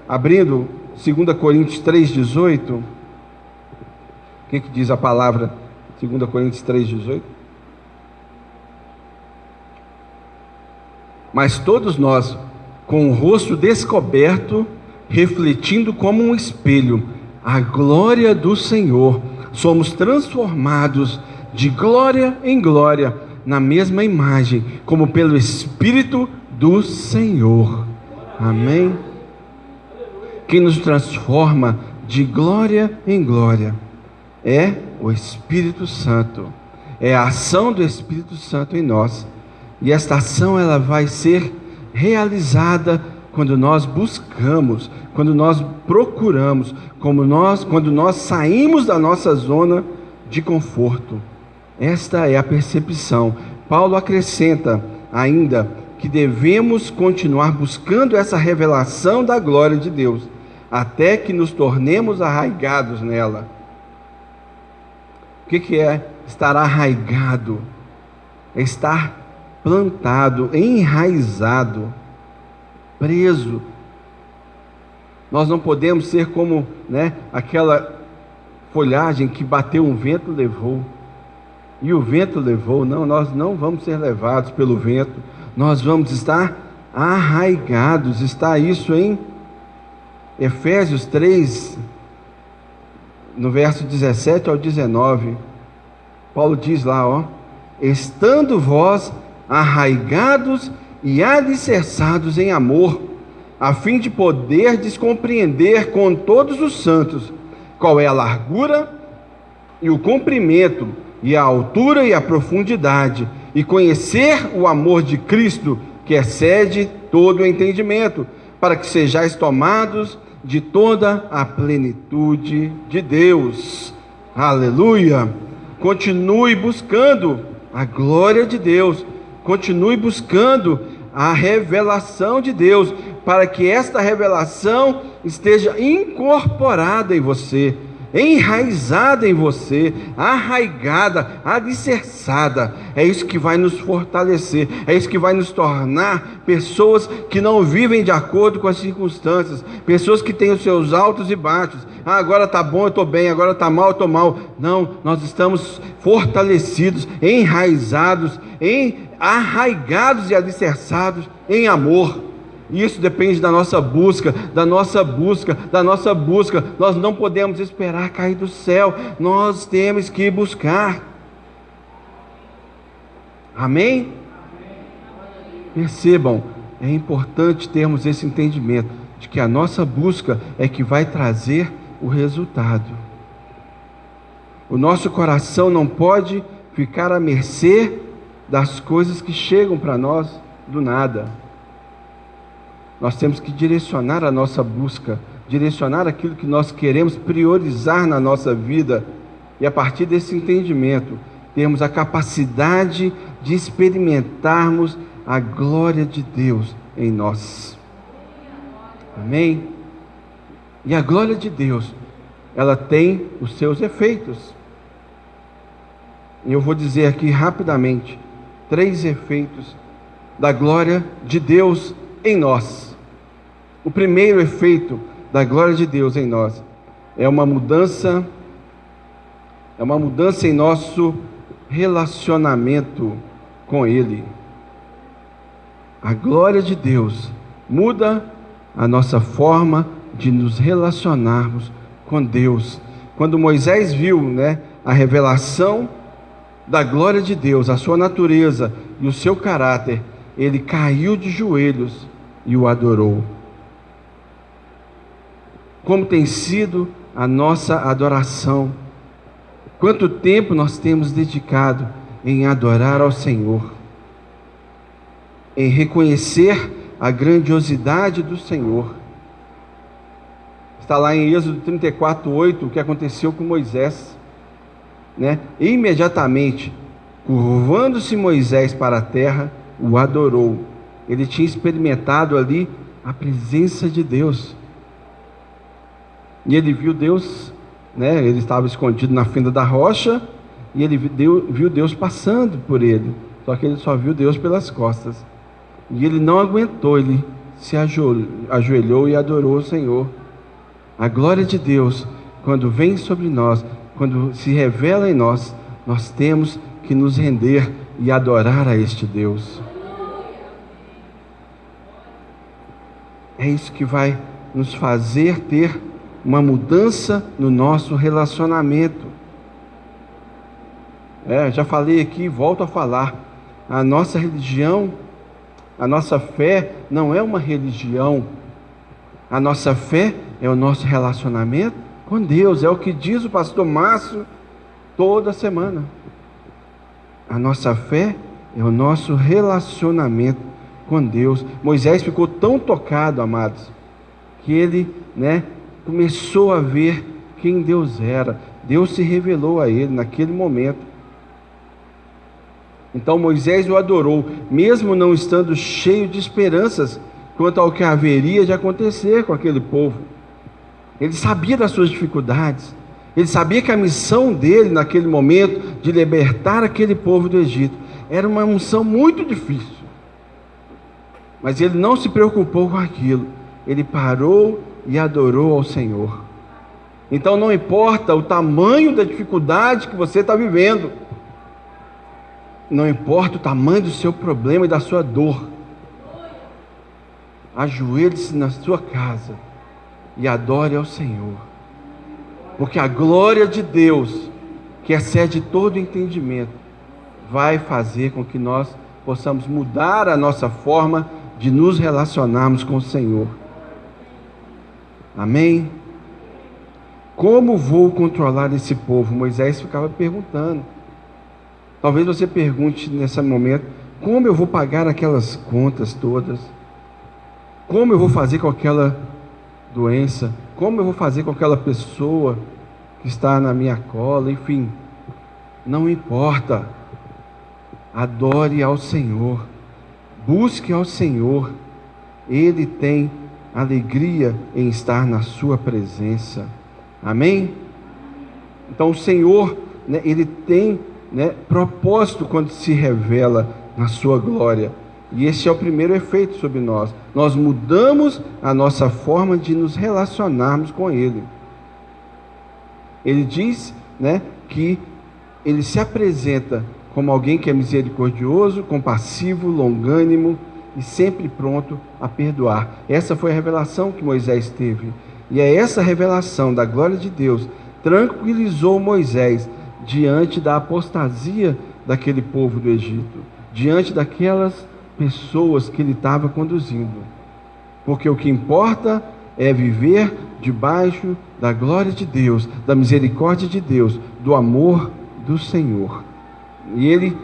A: Abrindo 2 Coríntios 3,18, o que diz a palavra 2 Coríntios 3,18? Mas todos nós, com o rosto descoberto, refletindo como um espelho a glória do Senhor, somos transformados de glória em glória, na mesma imagem, como pelo Espírito do Senhor. Amém? Quem nos transforma de glória em glória é o Espírito Santo, é a ação do Espírito Santo em nós. E esta ação ela vai ser realizada quando nós buscamos, quando nós procuramos, quando nós saímos da nossa zona de conforto. Esta é a percepção. Paulo acrescenta ainda que devemos continuar buscando essa revelação da glória de Deus, até que nos tornemos arraigados nela. O que é estar arraigado? É estar plantado, enraizado, preso. Nós não podemos ser como aquela folhagem que bateu um vento e levou. E o vento levou. Não, nós não vamos ser levados pelo vento. Nós vamos estar arraigados. Está isso em Efésios 3, no verso 17 ao 19. Paulo diz lá, estando vós arraigados e alicerçados em amor, a fim de poderdes compreender com todos os santos qual é a largura e o comprimento, e a altura e a profundidade, e conhecer o amor de Cristo, que excede todo o entendimento, para que sejais tomados de toda a plenitude de Deus. Aleluia! Continue buscando a glória de Deus, continue buscando a revelação de Deus, para que esta revelação esteja incorporada em você, enraizada em você, arraigada, alicerçada. É isso que vai nos fortalecer, é isso que vai nos tornar pessoas que não vivem de acordo com as circunstâncias, pessoas que têm os seus altos e baixos. Agora está bom, eu estou bem, agora está mal, eu estou mal. Não, nós estamos fortalecidos, enraizados, arraigados e alicerçados em amor. Isso depende da nossa busca, da nossa busca, da nossa busca. Nós não podemos esperar cair do céu, nós temos que buscar. Amém? Percebam, é importante termos esse entendimento de que a nossa busca é que vai trazer o resultado. O nosso coração não pode ficar à mercê das coisas que chegam para nós do nada. Nós temos que direcionar a nossa busca, direcionar aquilo que nós queremos priorizar na nossa vida, e a partir desse entendimento, termos a capacidade de experimentarmos a glória de Deus em nós. Amém? E a glória de Deus, ela tem os seus efeitos. E eu vou dizer aqui rapidamente 3 efeitos da glória de Deus em nós. O primeiro efeito da glória de Deus em nós é uma mudança em nosso relacionamento com Ele. A glória de Deus muda a nossa forma de nos relacionarmos com Deus. Quando Moisés viu, a revelação da glória de Deus, a sua natureza e o seu caráter, ele caiu de joelhos e o adorou. Como tem sido a nossa adoração? Quanto tempo nós temos dedicado em adorar ao Senhor, em reconhecer a grandiosidade do Senhor? Está lá em Êxodo 34:8, o que aconteceu com Moisés, Imediatamente, curvando-se Moisés para a terra, o adorou. Ele tinha experimentado ali a presença de Deus. E ele viu Deus, ele estava escondido na fenda da rocha, e ele viu Deus passando por ele. Só que ele só viu Deus pelas costas. E ele não aguentou, ele se ajoelhou e adorou o Senhor. A glória de Deus, quando vem sobre nós, quando se revela em nós, nós temos que nos render e adorar a este Deus. É isso que vai nos fazer ter uma mudança no nosso relacionamento. Já falei aqui e volto a falar. A nossa religião, a nossa fé não é uma religião. A nossa fé é o nosso relacionamento com Deus. É o que diz o pastor Márcio toda semana. A nossa fé é o nosso relacionamento com Deus. Moisés ficou tão tocado, amados, que ele, começou a ver quem Deus era. Deus se revelou a ele naquele momento. Então Moisés o adorou, mesmo não estando cheio de esperanças quanto ao que haveria de acontecer com aquele povo. Ele sabia das suas dificuldades, ele sabia que a missão dele naquele momento, de libertar aquele povo do Egito, era uma missão muito difícil. Mas ele não se preocupou com aquilo, ele parou e adorou ao Senhor. Então não importa o tamanho da dificuldade que você está vivendo, não importa o tamanho do seu problema e da sua dor, ajoelhe-se na sua casa e adore ao Senhor, porque a glória de Deus, que excede todo entendimento, vai fazer com que nós possamos mudar a nossa forma de nos relacionarmos com o Senhor. Amém? Como vou controlar esse povo? Moisés ficava perguntando. Talvez você pergunte nesse momento: como eu vou pagar aquelas contas todas? Como eu vou fazer com aquela doença? Como eu vou fazer com aquela pessoa que está na minha cola? Enfim, não importa. Adore ao Senhor, busque ao Senhor. Ele tem alegria em estar na sua presença. Amém? Então o Senhor, Ele tem, propósito quando se revela na sua glória. E esse é o primeiro efeito sobre nós. Nós mudamos a nossa forma de nos relacionarmos com Ele. Ele diz, que Ele se apresenta como alguém que é misericordioso, compassivo, longânimo e sempre pronto a perdoar. Essa foi a revelação que Moisés teve. E é essa revelação da glória de Deus tranquilizou Moisés diante da apostasia daquele povo do Egito, diante daquelas pessoas que ele estava conduzindo. Porque o que importa é viver debaixo da glória de Deus, da misericórdia de Deus, do amor do Senhor. E ele,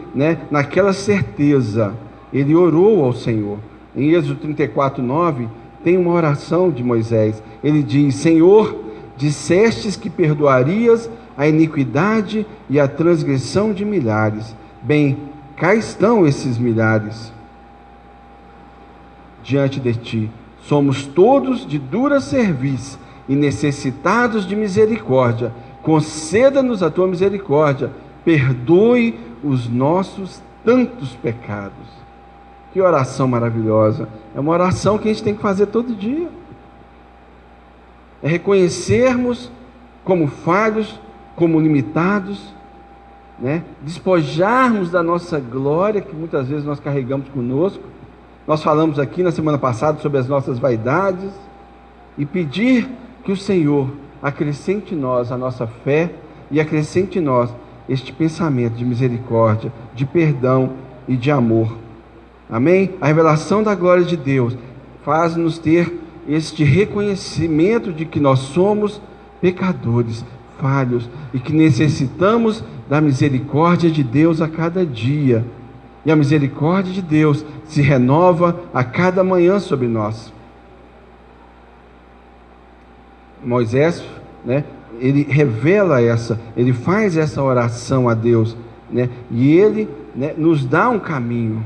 A: naquela certeza, ele orou ao Senhor. Em Êxodo 34:9, tem uma oração de Moisés. Ele diz: Senhor, dissestes que perdoarias a iniquidade e a transgressão de milhares. Bem, cá estão esses milhares diante de ti. Somos todos de dura cerviz e necessitados de misericórdia. Conceda-nos a tua misericórdia. Perdoe os nossos tantos pecados. Que oração maravilhosa. É uma oração que a gente tem que fazer todo dia. É reconhecermos como falhos, como limitados, despojarmos da nossa glória, que muitas vezes nós carregamos conosco. Nós falamos aqui na semana passada sobre as nossas vaidades, e pedir que o Senhor acrescente em nós a nossa fé e acrescente em nós este pensamento de misericórdia, de perdão e de amor. Amém? A revelação da glória de Deus faz-nos ter este reconhecimento de que nós somos pecadores, falhos, e que necessitamos da misericórdia de Deus a cada dia. E a misericórdia de Deus se renova a cada manhã sobre nós. Moisés, ele revela ele faz essa oração a Deus, e ele, nos dá um caminho.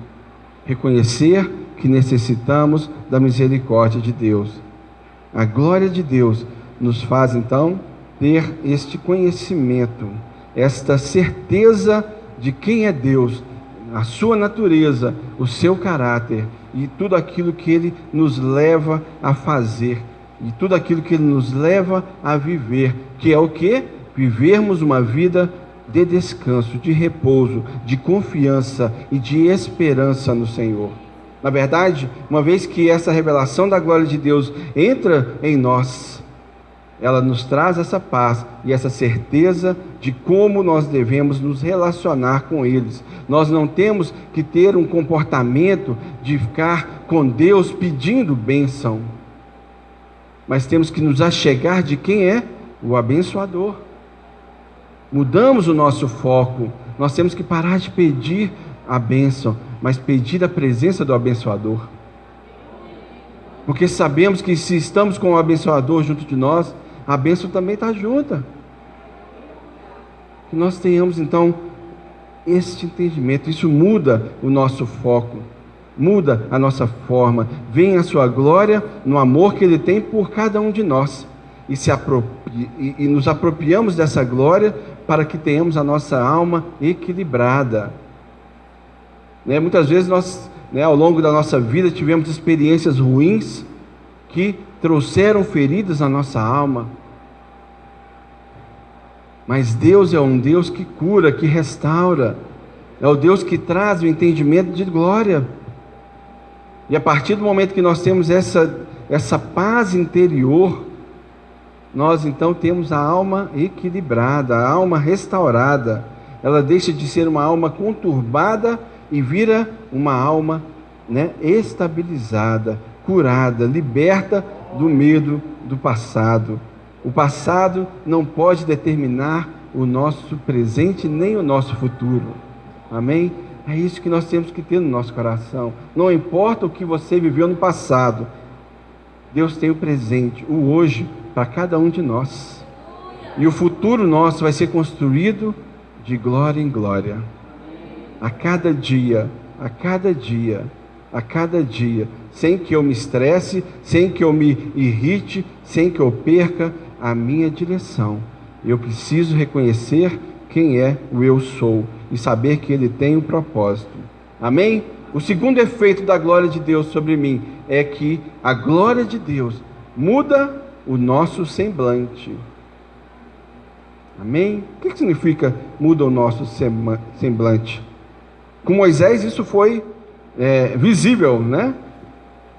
A: Reconhecer que necessitamos da misericórdia de Deus. A glória de Deus nos faz então ter este conhecimento, esta certeza de quem é Deus, a sua natureza, o seu caráter e tudo aquilo que Ele nos leva a fazer e tudo aquilo que Ele nos leva a viver, que é o quê? Vivermos uma vida de descanso, de repouso, de confiança e de esperança no Senhor. Na verdade, uma vez que essa revelação da glória de Deus entra em nós, ela nos traz essa paz e essa certeza de como nós devemos nos relacionar com eles. Nós não temos que ter um comportamento de ficar com Deus pedindo bênção, mas temos que nos achegar de quem é o abençoador. Mudamos o nosso foco. Nós temos que parar de pedir a bênção, mas pedir a presença do abençoador. Porque sabemos que se estamos com o abençoador junto de nós, a bênção também está junta. Que nós tenhamos então este entendimento. Isso muda o nosso foco, muda a nossa forma. Vem a sua glória no amor que Ele tem por cada um de nós. E nos apropriamos dessa glória para que tenhamos a nossa alma equilibrada. Muitas vezes nós, ao longo da nossa vida, tivemos experiências ruins que trouxeram feridas na nossa alma. Mas Deus é um Deus que cura, que restaura. É o Deus que traz o entendimento de glória. E a partir do momento que nós temos essa paz interior, nós então temos a alma equilibrada, a alma restaurada. Ela deixa de ser uma alma conturbada e vira uma alma, né, estabilizada, curada, liberta do medo do passado. O passado não pode determinar o nosso presente nem o nosso futuro. Amém? É isso que nós temos que ter no nosso coração. Não importa o que você viveu no passado, Deus tem o presente, o hoje, para cada um de nós. E o futuro nosso vai ser construído de glória em glória. A cada dia, a cada dia, a cada dia, sem que eu me estresse, sem que eu me irrite, sem que eu perca a minha direção. Eu preciso reconhecer quem é o eu sou e saber que Ele tem um propósito. Amém? O segundo efeito da glória de Deus sobre mim é que a glória de Deus muda o nosso semblante. Amém? O que significa muda o nosso semblante? Com Moisés isso foi visível, né?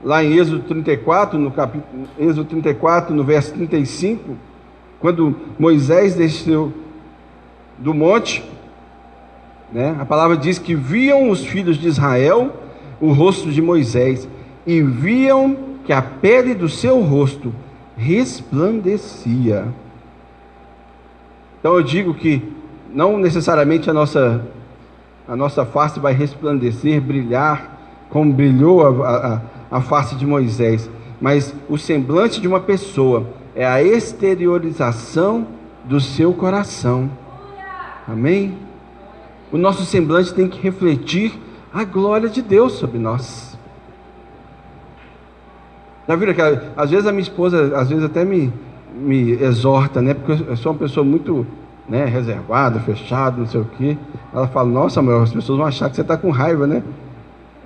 A: Lá em Êxodo 34, Êxodo 34, no verso 35, quando Moisés desceu do monte, né? A palavra diz que viam os filhos de Israel o rosto de Moisés e viam que a pele do seu rosto resplandecia. Então eu digo que não necessariamente a nossa face vai resplandecer, brilhar, como brilhou a face de Moisés, mas o semblante de uma pessoa é a exteriorização do seu coração. Amém? O nosso semblante tem que refletir a glória de Deus sobre nós. Já viram que às vezes a minha esposa, às vezes até me exorta, né? Porque eu sou uma pessoa muito, né, reservada, fechada, não sei o quê. Ela fala: nossa, amor, as pessoas vão achar que você está com raiva, né?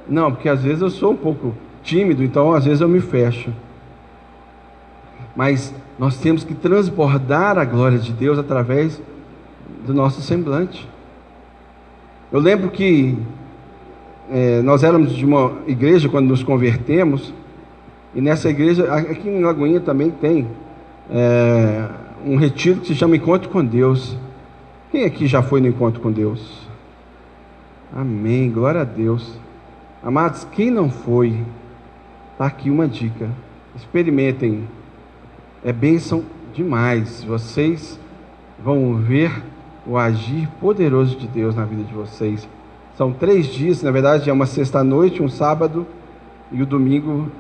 A: Não, porque às vezes eu sou um pouco tímido, então às vezes eu me fecho. Mas nós temos que transbordar a glória de Deus através do nosso semblante. Eu lembro que nós éramos de uma igreja quando nos convertemos, e nessa igreja, aqui em Lagoinha também tem um retiro que se chama Encontro com Deus. Quem aqui já foi no Encontro com Deus? Amém, glória a Deus. Amados, quem não foi, está aqui uma dica: experimentem, é bênção demais. Vocês vão ver o agir poderoso de Deus na vida de vocês. São 3 dias, na verdade é uma sexta-noite, um sábado e o domingo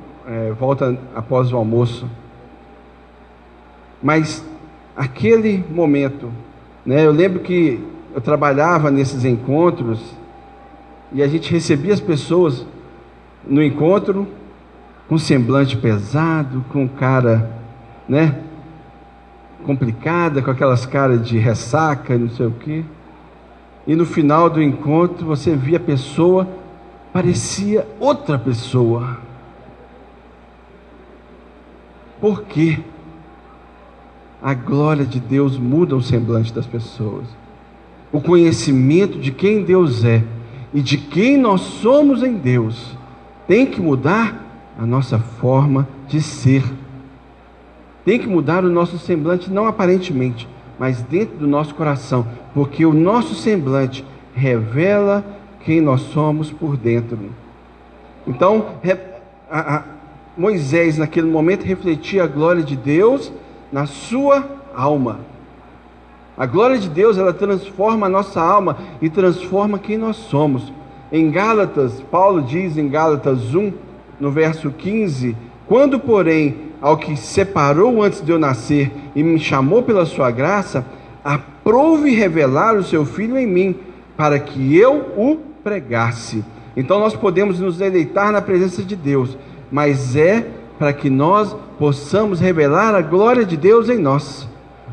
A: volta após o almoço. Mas aquele momento, né, eu lembro que eu trabalhava nesses encontros e a gente recebia as pessoas no encontro com semblante pesado, com cara, né, complicada, com aquelas caras de ressaca, não sei o quê. E no final do encontro você via a pessoa, parecia outra pessoa. Por quê? A glória de Deus muda o semblante das pessoas. O conhecimento de quem Deus é e de quem nós somos em Deus tem que mudar a nossa forma de ser. Tem que mudar o nosso semblante, não aparentemente, mas dentro do nosso coração, porque o nosso semblante revela quem nós somos por dentro. Então, Moisés naquele momento refletia a glória de Deus na sua alma. A glória de Deus, ela transforma a nossa alma e transforma quem nós somos. Em Gálatas, Paulo diz em Gálatas 1, no verso 15: quando, porém, ao que separou antes de eu nascer e me chamou pela sua graça, aprouve revelar o seu Filho em mim, para que eu o pregasse. Então nós podemos nos deleitar na presença de Deus, mas é para que nós possamos revelar a glória de Deus em nós.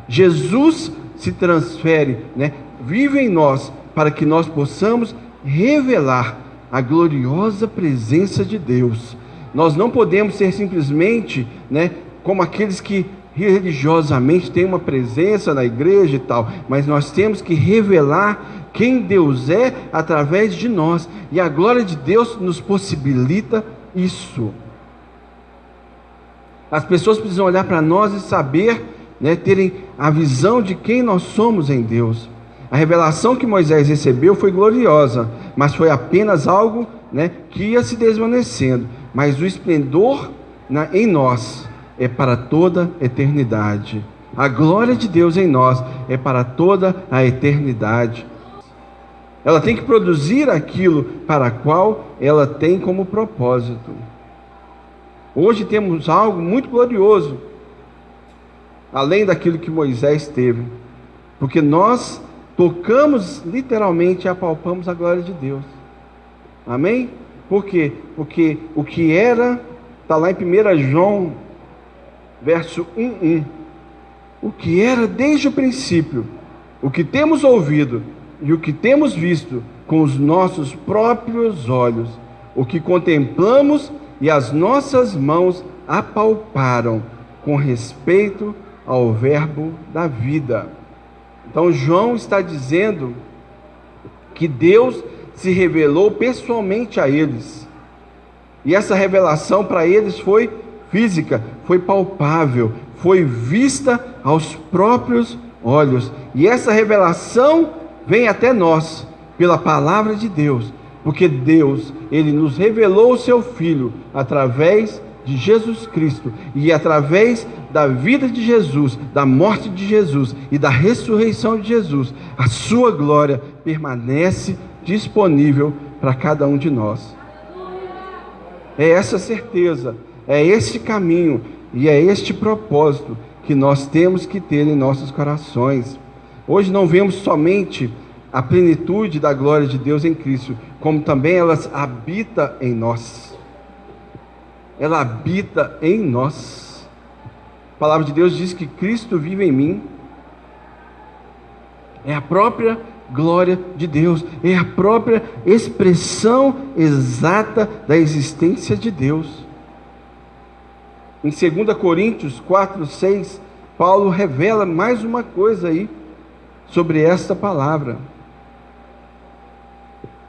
A: Jesus se transfere, né, vive em nós, para que nós possamos revelar a gloriosa presença de Deus. Nós não podemos ser simplesmente, né, como aqueles que religiosamente têm uma presença na igreja e tal, mas nós temos que revelar quem Deus é através de nós, e a glória de Deus nos possibilita isso. As pessoas precisam olhar para nós e saber, né, terem a visão de quem nós somos em Deus. A revelação que Moisés recebeu foi gloriosa, mas foi apenas algo, que ia se desvanecendo. Mas o esplendor em nós é para toda a eternidade. A glória de Deus em nós é para toda a eternidade. Ela tem que produzir aquilo para o qual ela tem como propósito. Hoje temos algo muito glorioso, além daquilo que Moisés teve, porque nós tocamos literalmente e apalpamos a glória de Deus. Amém? Por quê? Porque o que era, está lá em 1 João, verso 1:1. O que era desde o princípio, o que temos ouvido e o que temos visto com os nossos próprios olhos, o que contemplamos e as nossas mãos apalparam com respeito ao verbo da vida. Então João está dizendo que Deus se revelou pessoalmente a eles, e essa revelação para eles foi física, foi palpável, foi vista aos próprios olhos, e essa revelação vem até nós pela palavra de Deus, porque Deus, Ele nos revelou o seu Filho através de Jesus Cristo, e através da vida de Jesus, da morte de Jesus e da ressurreição de Jesus, a sua glória permanece disponível para cada um de nós. É essa certeza, é este caminho e é este propósito que nós temos que ter em nossos corações. Hoje não vemos somente a plenitude da glória de Deus em Cristo, como também ela habita em nós. Ela habita em nós. A palavra de Deus diz que Cristo vive em mim. É a própria glória de Deus, é a própria expressão exata da existência de Deus. Em 2 Coríntios 4:6, Paulo revela mais uma coisa aí sobre esta palavra.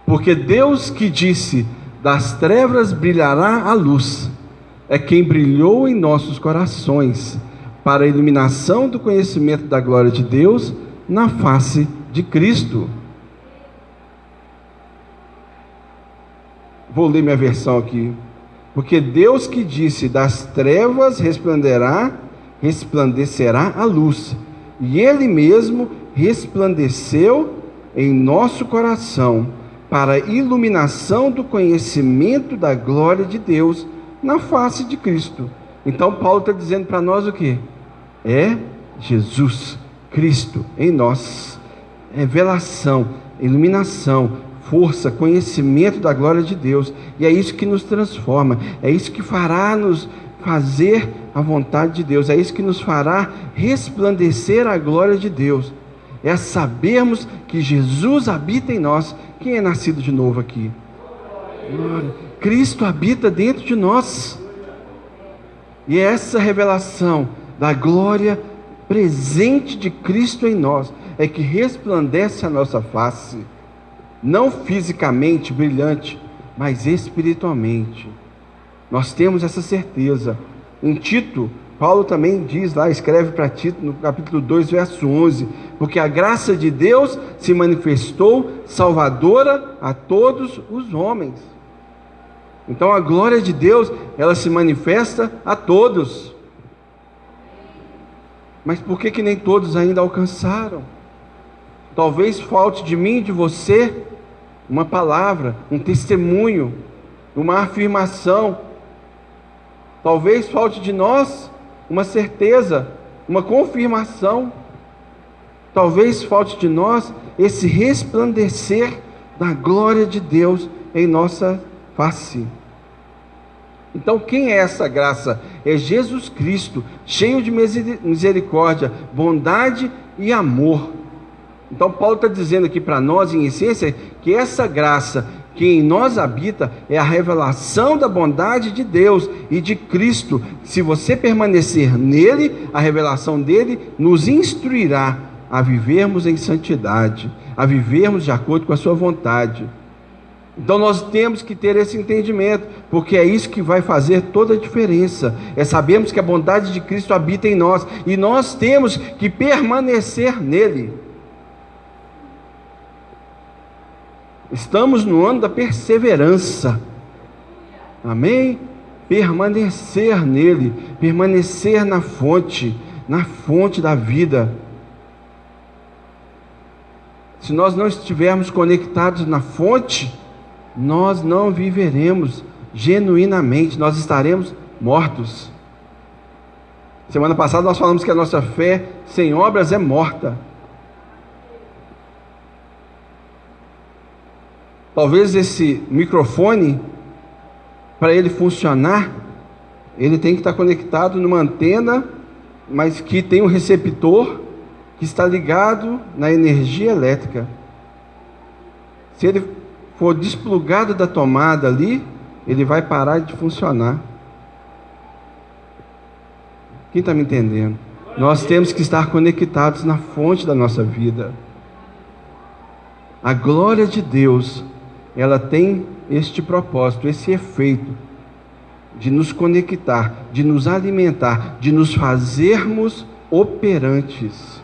A: Porque Deus que disse: das trevas brilhará a luz, é quem brilhou em nossos corações, para a iluminação do conhecimento da glória de Deus na face de Cristo. Vou ler minha versão aqui. Porque Deus que disse: das trevas resplandecerá a luz, e Ele mesmo resplandeceu em nosso coração, para a iluminação do conhecimento da glória de Deus na face de Cristo. Então Paulo está dizendo para nós o que? É Jesus Cristo em nós. Revelação, iluminação, força, conhecimento da glória de Deus. E é isso que nos transforma, é isso que fará nos fazer a vontade de Deus, é isso que nos fará resplandecer a glória de Deus. É sabermos que Jesus habita em nós. Quem é nascido de novo aqui? Glória. Cristo habita dentro de nós. E é essa revelação da glória presente de Cristo em nós é que resplandece a nossa face, não fisicamente brilhante, mas espiritualmente. Nós temos essa certeza. Em Tito, Paulo também diz lá, escreve para Tito no capítulo 2, verso 11, porque a graça de Deus se manifestou salvadora a todos os homens. Então a glória de Deus, ela se manifesta a todos. Mas por que nem todos ainda alcançaram? Talvez falte de mim e de você uma palavra, um testemunho, uma afirmação. Talvez falte de nós uma certeza, uma confirmação. Talvez falte de nós esse resplandecer da glória de Deus em nossa face. Então quem é essa graça? É Jesus Cristo, cheio de misericórdia, bondade e amor. Então Paulo está dizendo aqui para nós, em essência, que essa graça que em nós habita é a revelação da bondade de Deus e de Cristo. Se você permanecer nele, a revelação dele nos instruirá a vivermos em santidade, a vivermos de acordo com a sua vontade. Então nós temos que ter esse entendimento, porque é isso que vai fazer toda a diferença. É sabermos que a bondade de Cristo habita em nós, e nós temos que permanecer nele. Estamos no ano da perseverança. Amém? Permanecer nele, permanecer na fonte da vida. Se nós não estivermos conectados na fonte, nós não viveremos genuinamente, nós estaremos mortos. Semana passada nós falamos que a nossa fé sem obras é morta. Talvez esse microfone, para ele funcionar, ele tem que estar conectado numa antena, mas que tem um receptor que está ligado na energia elétrica. Se ele for desplugado da tomada ali, ele vai parar de funcionar. Quem está me entendendo? Nós temos que estar conectados na fonte da nossa vida. A glória de Deus, ela tem este propósito, esse efeito de nos conectar, de nos alimentar, de nos fazermos operantes.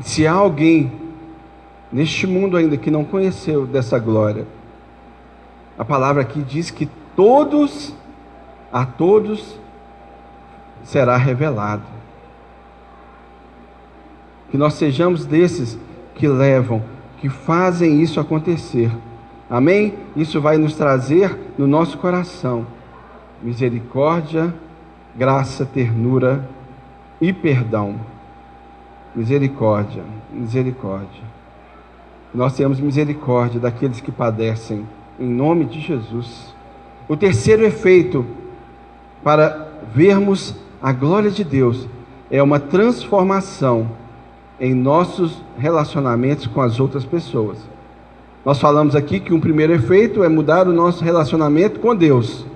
A: Se há alguém neste mundo ainda que não conheceu dessa glória, a palavra aqui diz que a todos será revelado. Que nós sejamos desses que levam, que fazem isso acontecer. Amém? Isso vai nos trazer no nosso coração misericórdia, graça, ternura e perdão. Misericórdia, misericórdia. Nós temos misericórdia daqueles que padecem, em nome de Jesus. O terceiro efeito para vermos a glória de Deus é uma transformação em nossos relacionamentos com as outras pessoas. Nós falamos aqui que um primeiro efeito é mudar o nosso relacionamento com Deus.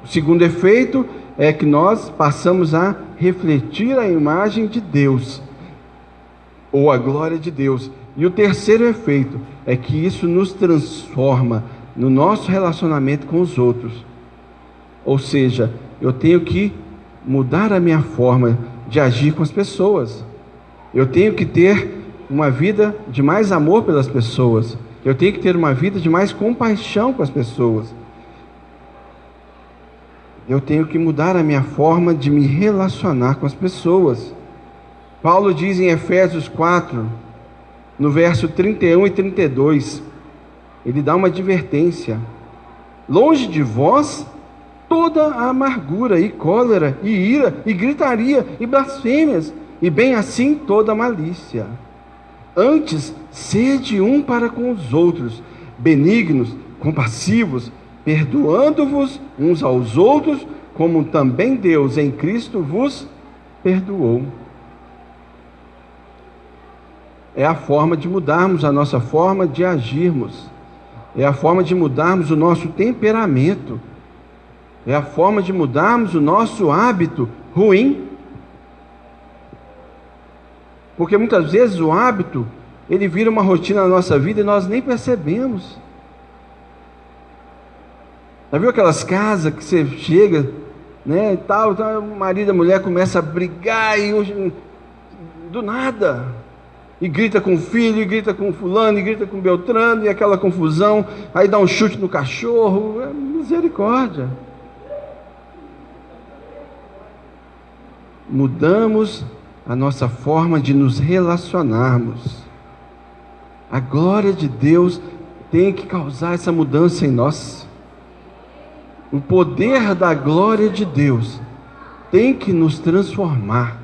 A: O segundo efeito é que nós passamos a refletir a imagem de Deus, ou a glória de Deus. E o terceiro efeito é que isso nos transforma no nosso relacionamento com os outros. Ou seja, eu tenho que mudar a minha forma de agir com as pessoas. Eu tenho que ter uma vida de mais amor pelas pessoas. Eu tenho que ter uma vida de mais compaixão com as pessoas. Eu tenho que mudar a minha forma de me relacionar com as pessoas. Paulo diz em Efésios 4, no verso 31 e 32, ele dá uma advertência: longe de vós toda a amargura e cólera e ira e gritaria e blasfêmias, e bem assim toda a malícia. Antes, sede um para com os outros, benignos, compassivos, perdoando-vos uns aos outros, como também Deus em Cristo vos perdoou. É a forma de mudarmos a nossa forma de agirmos. É a forma de mudarmos o nosso temperamento. É a forma de mudarmos o nosso hábito ruim. Porque muitas vezes o hábito, ele vira uma rotina na nossa vida e nós nem percebemos. Já viu aquelas casas que você chega, né, e tal, o marido e a mulher começam a brigar e do nada, e grita com o filho, e grita com fulano, e grita com Beltrano, e aquela confusão, aí dá um chute no cachorro, é misericórdia. Mudamos a nossa forma de nos relacionarmos. A glória de Deus tem que causar essa mudança em nós. O poder da glória de Deus tem que nos transformar.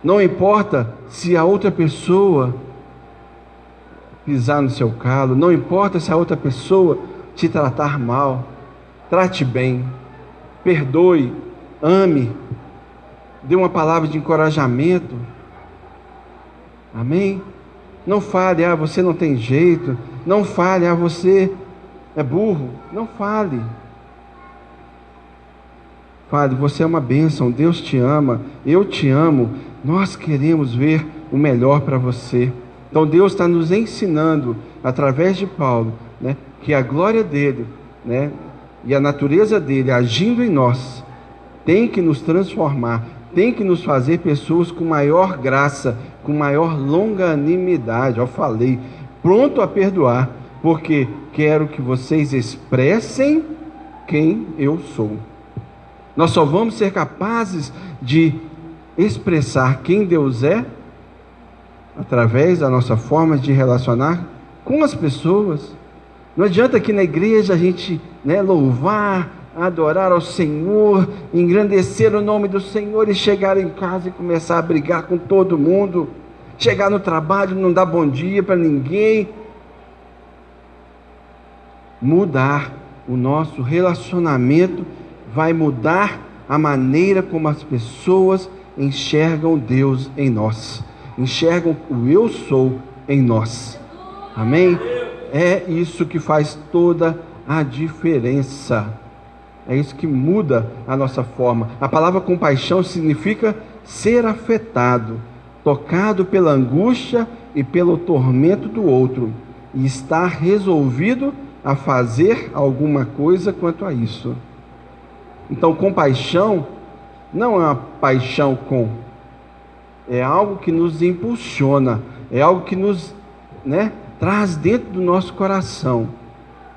A: Não importa se a outra pessoa pisar no seu calo, não importa se a outra pessoa te tratar mal, trate bem, perdoe, ame, dê uma palavra de encorajamento. Amém? Não fale, você não tem jeito. Não fale, você é burro. Não fale. Fale, você é uma bênção, Deus te ama, eu te amo, nós queremos ver o melhor para você. Então Deus está nos ensinando, através de Paulo, né, que a glória dele, né, e a natureza dele agindo em nós, tem que nos transformar, tem que nos fazer pessoas com maior graça, com maior longanimidade. Eu falei, pronto a perdoar, porque quero que vocês expressem quem eu sou. Nós só vamos ser capazes de expressar quem Deus é através da nossa forma de relacionar com as pessoas. Não adianta aqui na igreja a gente, louvar, adorar ao Senhor, engrandecer o nome do Senhor e chegar em casa e começar a brigar com todo mundo, chegar no trabalho, não dar bom dia para ninguém. Mudar o nosso relacionamento vai mudar a maneira como as pessoas enxergam Deus em nós, enxergam o eu sou em nós. Amém? É isso que faz toda a diferença. É isso que muda a nossa forma. A palavra compaixão significa ser afetado, tocado pela angústia e pelo tormento do outro, e estar resolvido a fazer alguma coisa quanto a isso. Então, compaixão não é uma paixão com, é algo que nos impulsiona, é algo que nos, traz dentro do nosso coração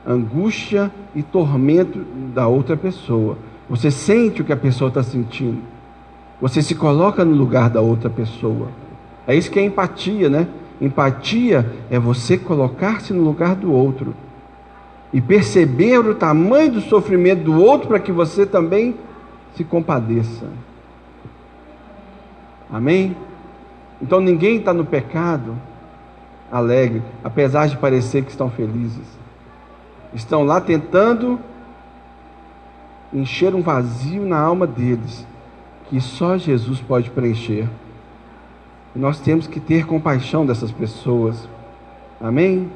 A: angústia e tormento da outra pessoa. Você sente o que a pessoa está sentindo, você se coloca no lugar da outra pessoa. É isso que é empatia, Empatia é você colocar-se no lugar do outro e perceber o tamanho do sofrimento do outro para que você também se compadeça. Amém? Então ninguém está no pecado alegre, apesar de parecer que estão felizes. Estão lá tentando encher um vazio na alma deles, que só Jesus pode preencher. E nós temos que ter compaixão dessas pessoas. Amém?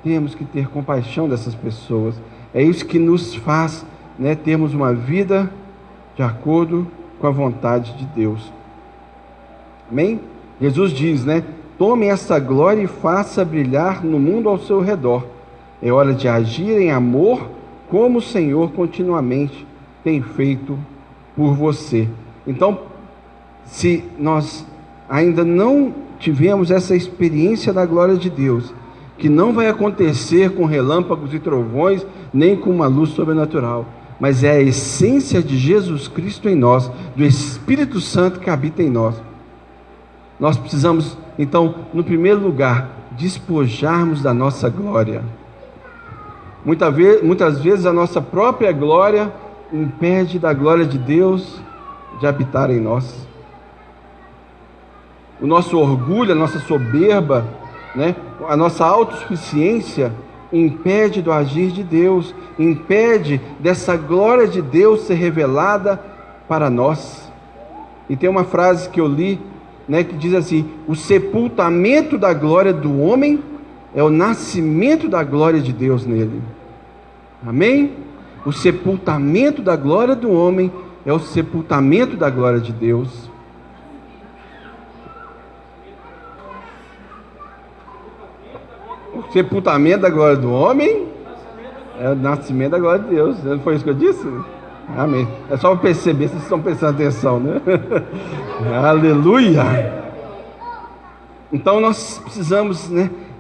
A: Temos que ter compaixão dessas pessoas. É isso que nos faz, termos uma vida de acordo com a vontade de Deus. Amém? Jesus diz, tome essa glória e faça brilhar no mundo ao seu redor. É hora de agir em amor, como o Senhor continuamente tem feito por você. Então, se nós ainda não tivemos essa experiência da glória de Deus, que não vai acontecer com relâmpagos e trovões, nem com uma luz sobrenatural, mas é a essência de Jesus Cristo em nós, do Espírito Santo que habita em nós. Nós precisamos, então, no primeiro lugar, despojarmos da nossa glória. Muitas vezes a nossa própria glória impede da glória de Deus de habitar em nós. O nosso orgulho, a nossa soberba, a nossa autossuficiência impede do agir de Deus, impede dessa glória de Deus ser revelada para nós. E tem uma frase que eu li, que diz assim: o sepultamento da glória do homem é o nascimento da glória de Deus nele. Amém? O sepultamento da glória do homem é o sepultamento da glória de Deus. O sepultamento da glória do homem é o nascimento da glória de Deus. Não foi isso que eu disse? Amém. É só para perceber se vocês estão prestando atenção, Aleluia! Então nós precisamos,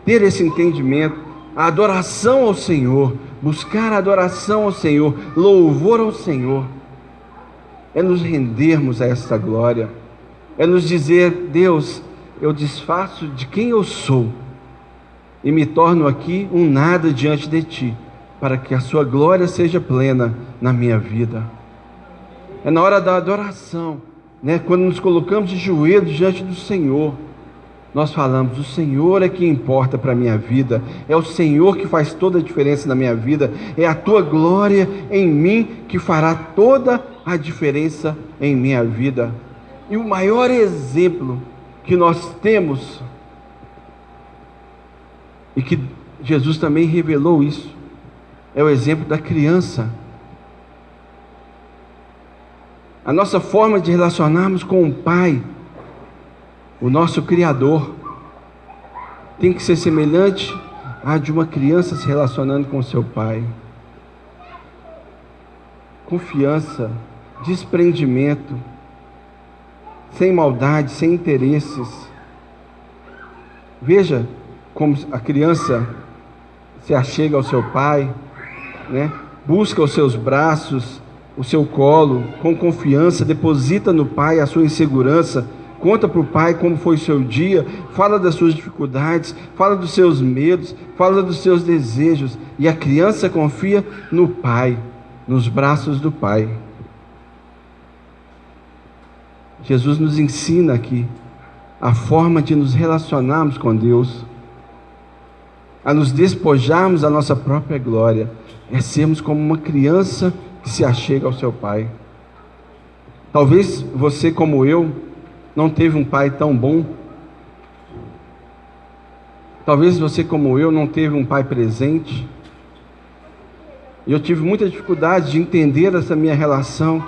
A: ter esse entendimento, a adoração ao Senhor, buscar a adoração ao Senhor, louvor ao Senhor, é nos rendermos a esta glória, é nos dizer: Deus, eu desfaço de quem eu sou e me torno aqui um nada diante de Ti, para que a Sua glória seja plena na minha vida. É na hora da adoração, quando nos colocamos de joelhos diante do Senhor, nós falamos: o Senhor é que importa para a minha vida, é o Senhor que faz toda a diferença na minha vida, é a Tua glória em mim que fará toda a diferença em minha vida. E o maior exemplo que nós temos, e que Jesus também revelou isso, é o exemplo da criança. A nossa forma de relacionarmos com o Pai, o nosso Criador, tem que ser semelhante à de uma criança se relacionando com seu pai. Confiança, desprendimento, sem maldade, sem interesses. Veja como a criança se achega ao seu pai, né? Busca os seus braços, o seu colo, com confiança, deposita no pai a sua insegurança, conta para o pai como foi o seu dia, fala das suas dificuldades, fala dos seus medos, fala dos seus desejos, e a criança confia no pai, nos braços do pai. Jesus nos ensina aqui a forma de nos relacionarmos com Deus, a nos despojarmos da nossa própria glória, é sermos como uma criança que se achega ao seu pai. Talvez você, como eu, não teve um pai tão bom. Talvez você, como eu, não teve um pai presente. E eu tive muita dificuldade de entender essa minha relação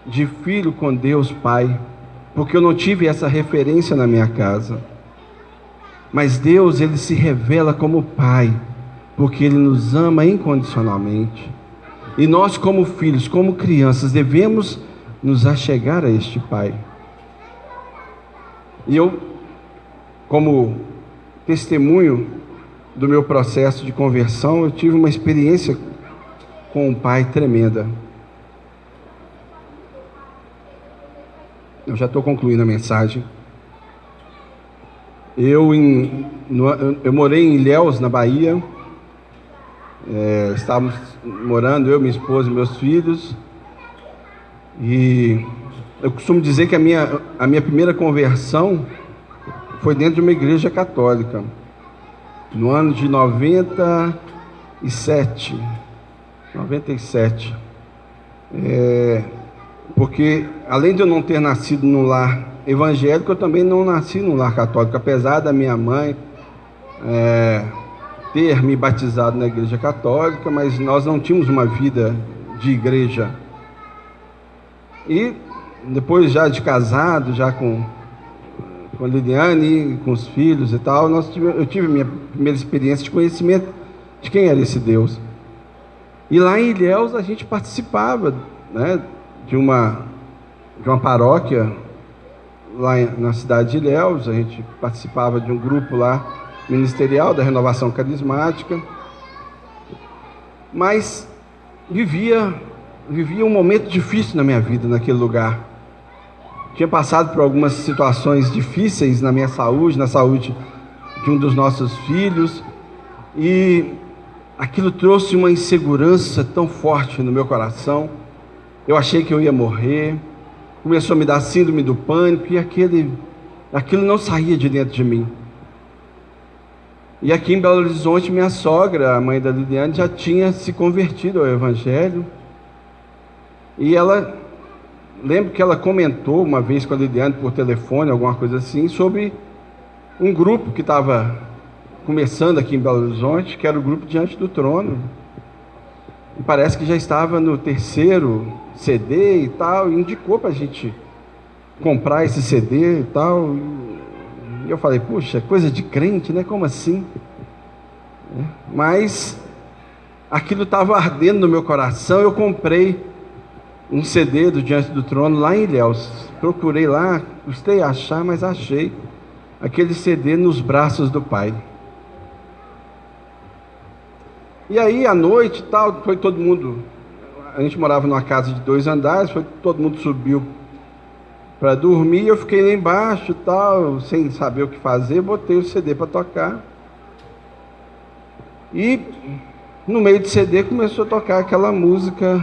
A: de filho com Deus Pai, porque eu não tive essa referência na minha casa. Mas Deus, Ele se revela como Pai, porque Ele nos ama incondicionalmente. E nós, como filhos, como crianças, devemos nos achegar a este Pai. E eu, como testemunho do meu processo de conversão, eu tive uma experiência com um pai tremenda. Eu já estou concluindo a mensagem. Eu morei em Ilhéus, na Bahia. Estávamos morando, eu, minha esposa e meus filhos. E eu costumo dizer que a minha primeira conversão foi dentro de uma igreja católica, no ano de 97. Porque além de eu não ter nascido num lar evangélico, eu também não nasci num lar católico, apesar da minha mãe ter me batizado na igreja católica, mas nós não tínhamos uma vida de igreja. E depois, já de casado, já com a Liliane, com os filhos e tal, eu tive minha primeira experiência de conhecimento de quem era esse Deus. E lá em Ilhéus a gente participava, né, de uma paróquia lá na cidade de Ilhéus. A gente participava de um grupo lá ministerial da Renovação Carismática, mas vivia um momento difícil na minha vida naquele lugar. Tinha passado por algumas situações difíceis na minha saúde, na saúde de um dos nossos filhos, e aquilo trouxe uma insegurança tão forte no meu coração. Eu achei que eu ia morrer, começou a me dar síndrome do pânico, e aquilo não saía de dentro de mim. E aqui em Belo Horizonte, minha sogra, a mãe da Liliane, já tinha se convertido ao Evangelho, e lembro que ela comentou uma vez com a Liliane por telefone, alguma coisa assim, sobre um grupo que estava começando aqui em Belo Horizonte, que era o grupo Diante do Trono. E parece que já estava no 3º CD e tal, e indicou para a gente comprar esse CD e tal. E eu falei, puxa, coisa de crente, né? Como assim? Mas aquilo estava ardendo no meu coração. Eu comprei um CD do Diante do Trono lá em Ilhéus. Procurei lá, custei achar, mas achei aquele CD Nos Braços do Pai. E aí, à noite e tal, foi todo mundo... A gente morava numa casa de 2 andares, todo mundo subiu para dormir. Eu fiquei lá embaixo e tal, sem saber o que fazer, botei o CD para tocar. E no meio do CD começou a tocar aquela música,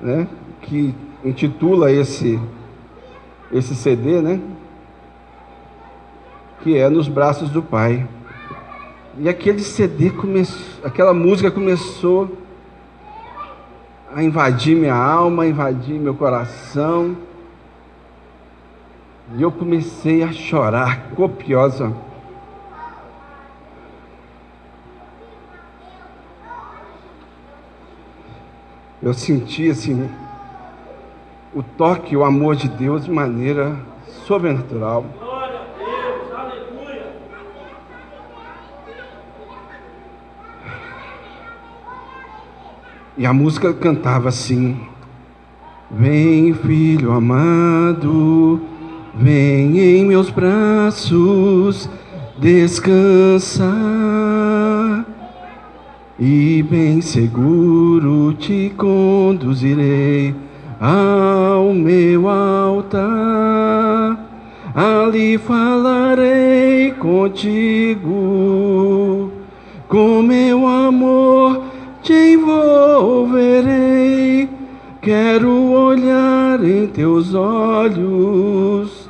A: né, que intitula esse CD, né, que é Nos Braços do Pai. E aquele CD aquela música começou a invadir minha alma, invadir meu coração, e eu comecei a chorar copiosa. Eu senti assim o toque, o amor de Deus de maneira sobrenatural.
B: Glória a Deus, aleluia.
A: E a música cantava assim: Vem, filho amado, vem em meus braços descansar, e bem seguro te conduzirei ao meu altar. Ali falarei contigo, com meu amor te envolverei. Quero olhar em teus olhos,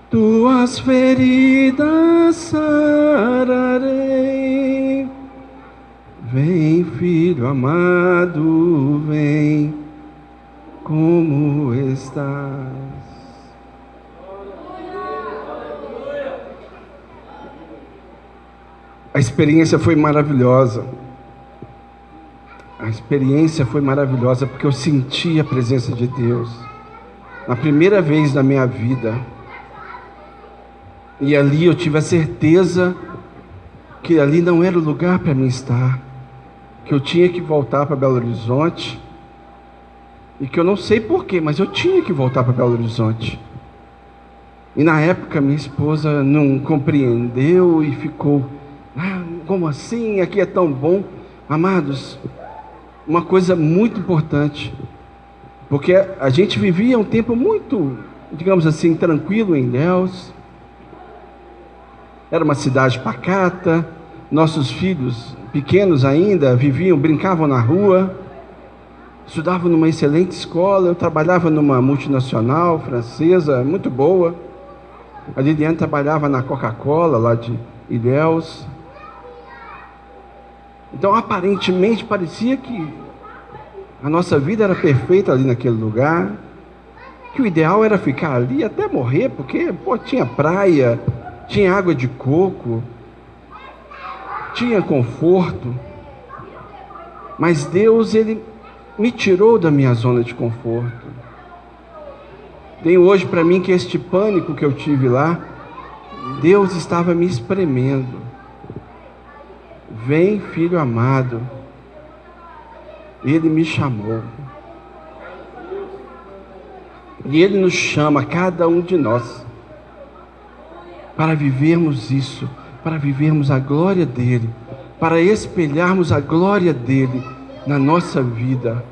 A: tuas feridas sararei. Vem, filho amado, vem, como estás? A experiência foi maravilhosa. A experiência foi maravilhosa porque eu senti a presença de Deus na primeira vez na minha vida. E ali eu tive a certeza que ali não era o lugar para mim estar, que eu tinha que voltar para Belo Horizonte, e que eu não sei porquê, mas eu tinha que voltar para Belo Horizonte. E na época minha esposa não compreendeu e ficou: como assim? Aqui é tão bom. Amados, uma coisa muito importante, porque a gente vivia um tempo muito, digamos assim, tranquilo em Ilhéus. Era uma cidade pacata, nossos filhos pequenos ainda brincavam na rua, estudavam numa excelente escola. Eu trabalhava numa multinacional francesa muito boa. A Liliane trabalhava na Coca-Cola lá de Ilhéus. Então aparentemente parecia que a nossa vida era perfeita ali naquele lugar, que o ideal era ficar ali até morrer, porque tinha praia, tinha água de coco, tinha conforto. Mas Deus, Ele me tirou da minha zona de conforto. Tenho hoje para mim que este pânico que eu tive lá, Deus estava me espremendo. Vem, filho amado. Ele me chamou. E Ele nos chama, cada um de nós, para vivermos isso, para vivermos a glória dEle, para espelharmos a glória dEle na nossa vida.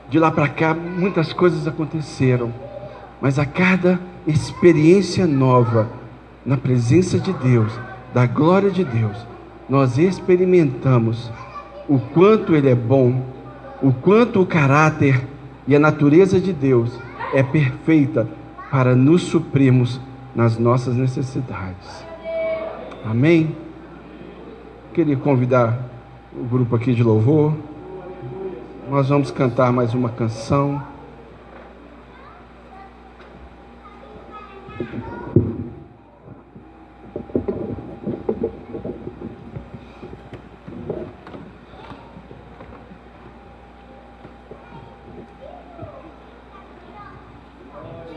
A: De lá para cá, muitas coisas aconteceram, mas a cada experiência nova, na presença de Deus, da glória de Deus, nós experimentamos o quanto Ele é bom, o quanto o caráter e a natureza de Deus é perfeita para nos suprirmos nas nossas necessidades. Amém? Queria convidar o grupo aqui de louvor. Nós vamos cantar mais uma canção.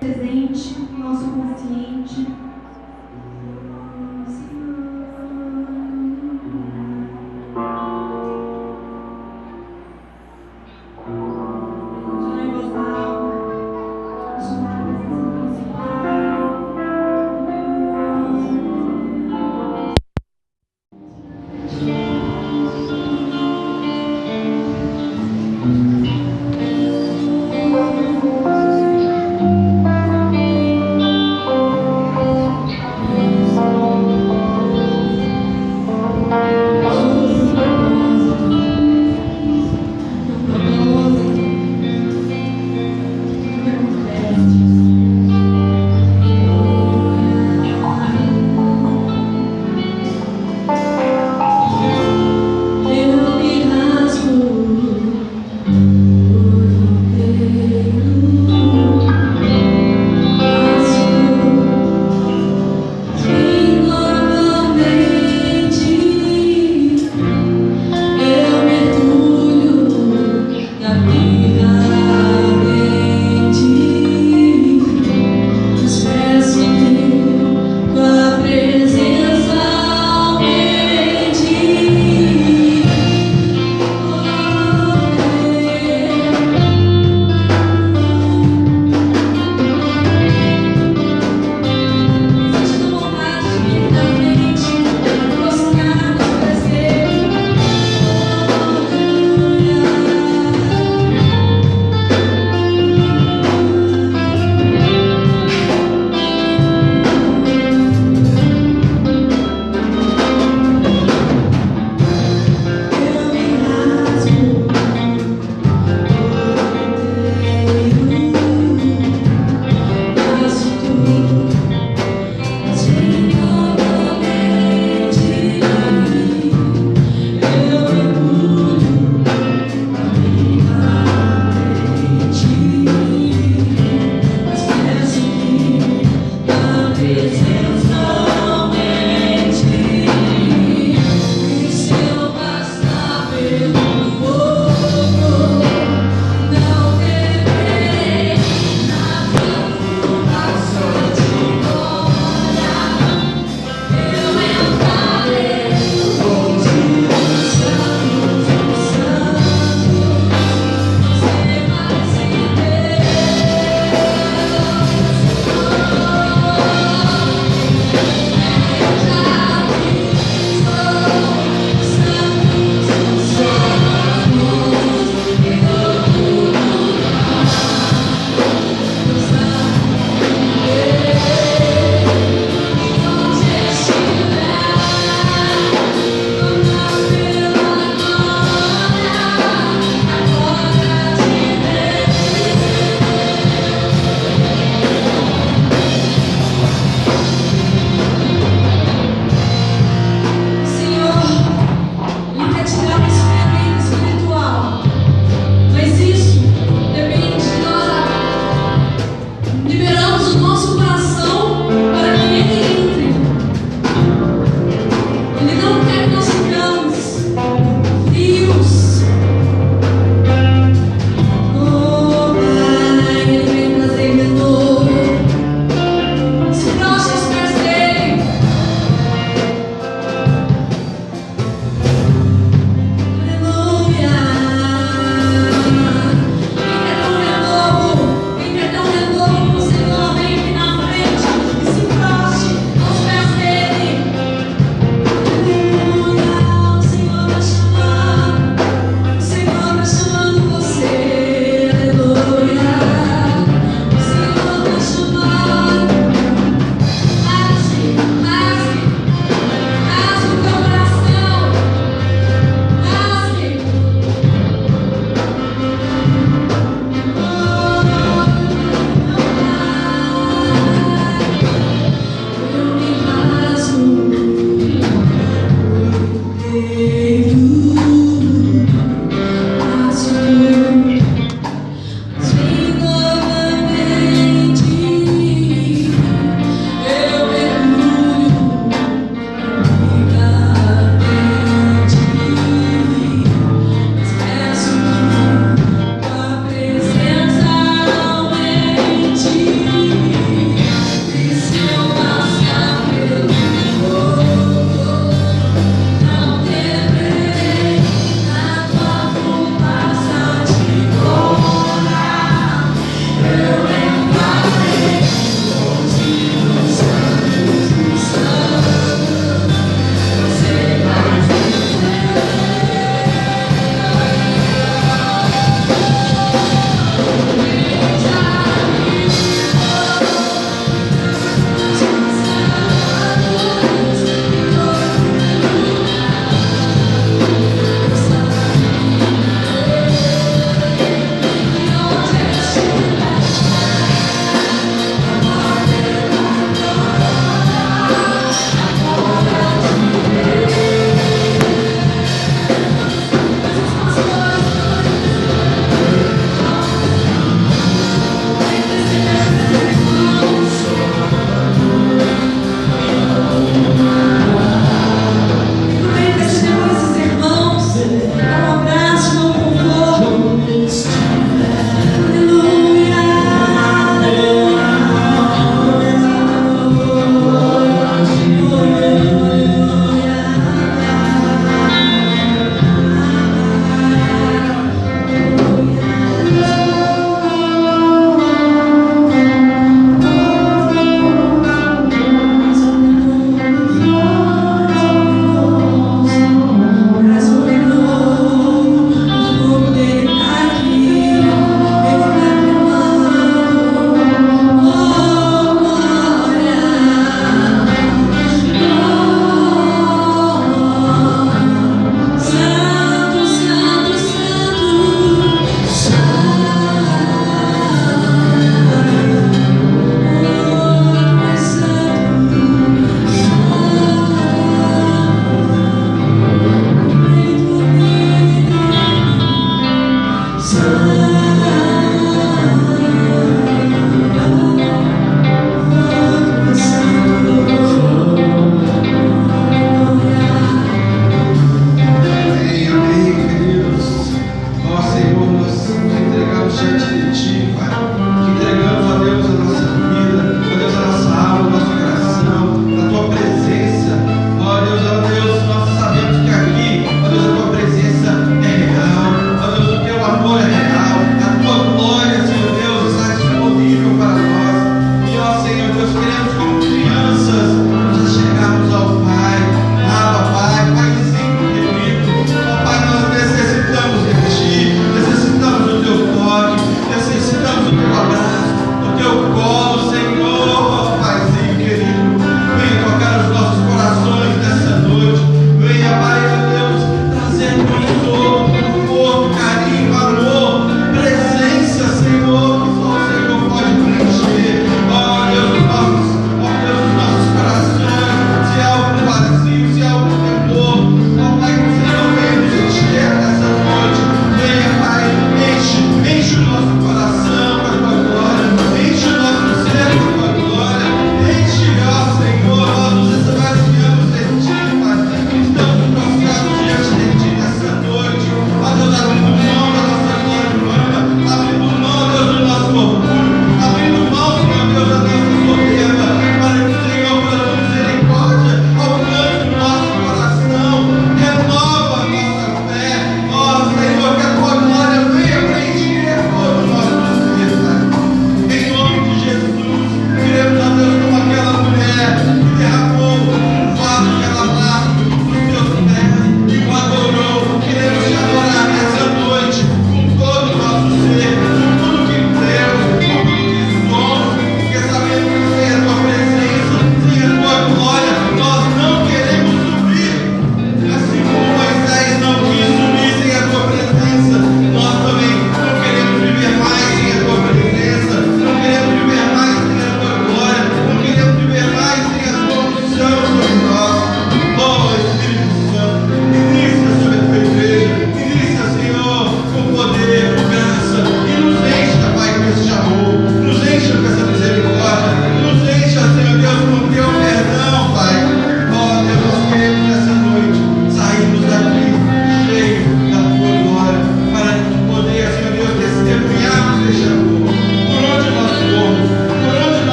C: Presente, nosso consciente.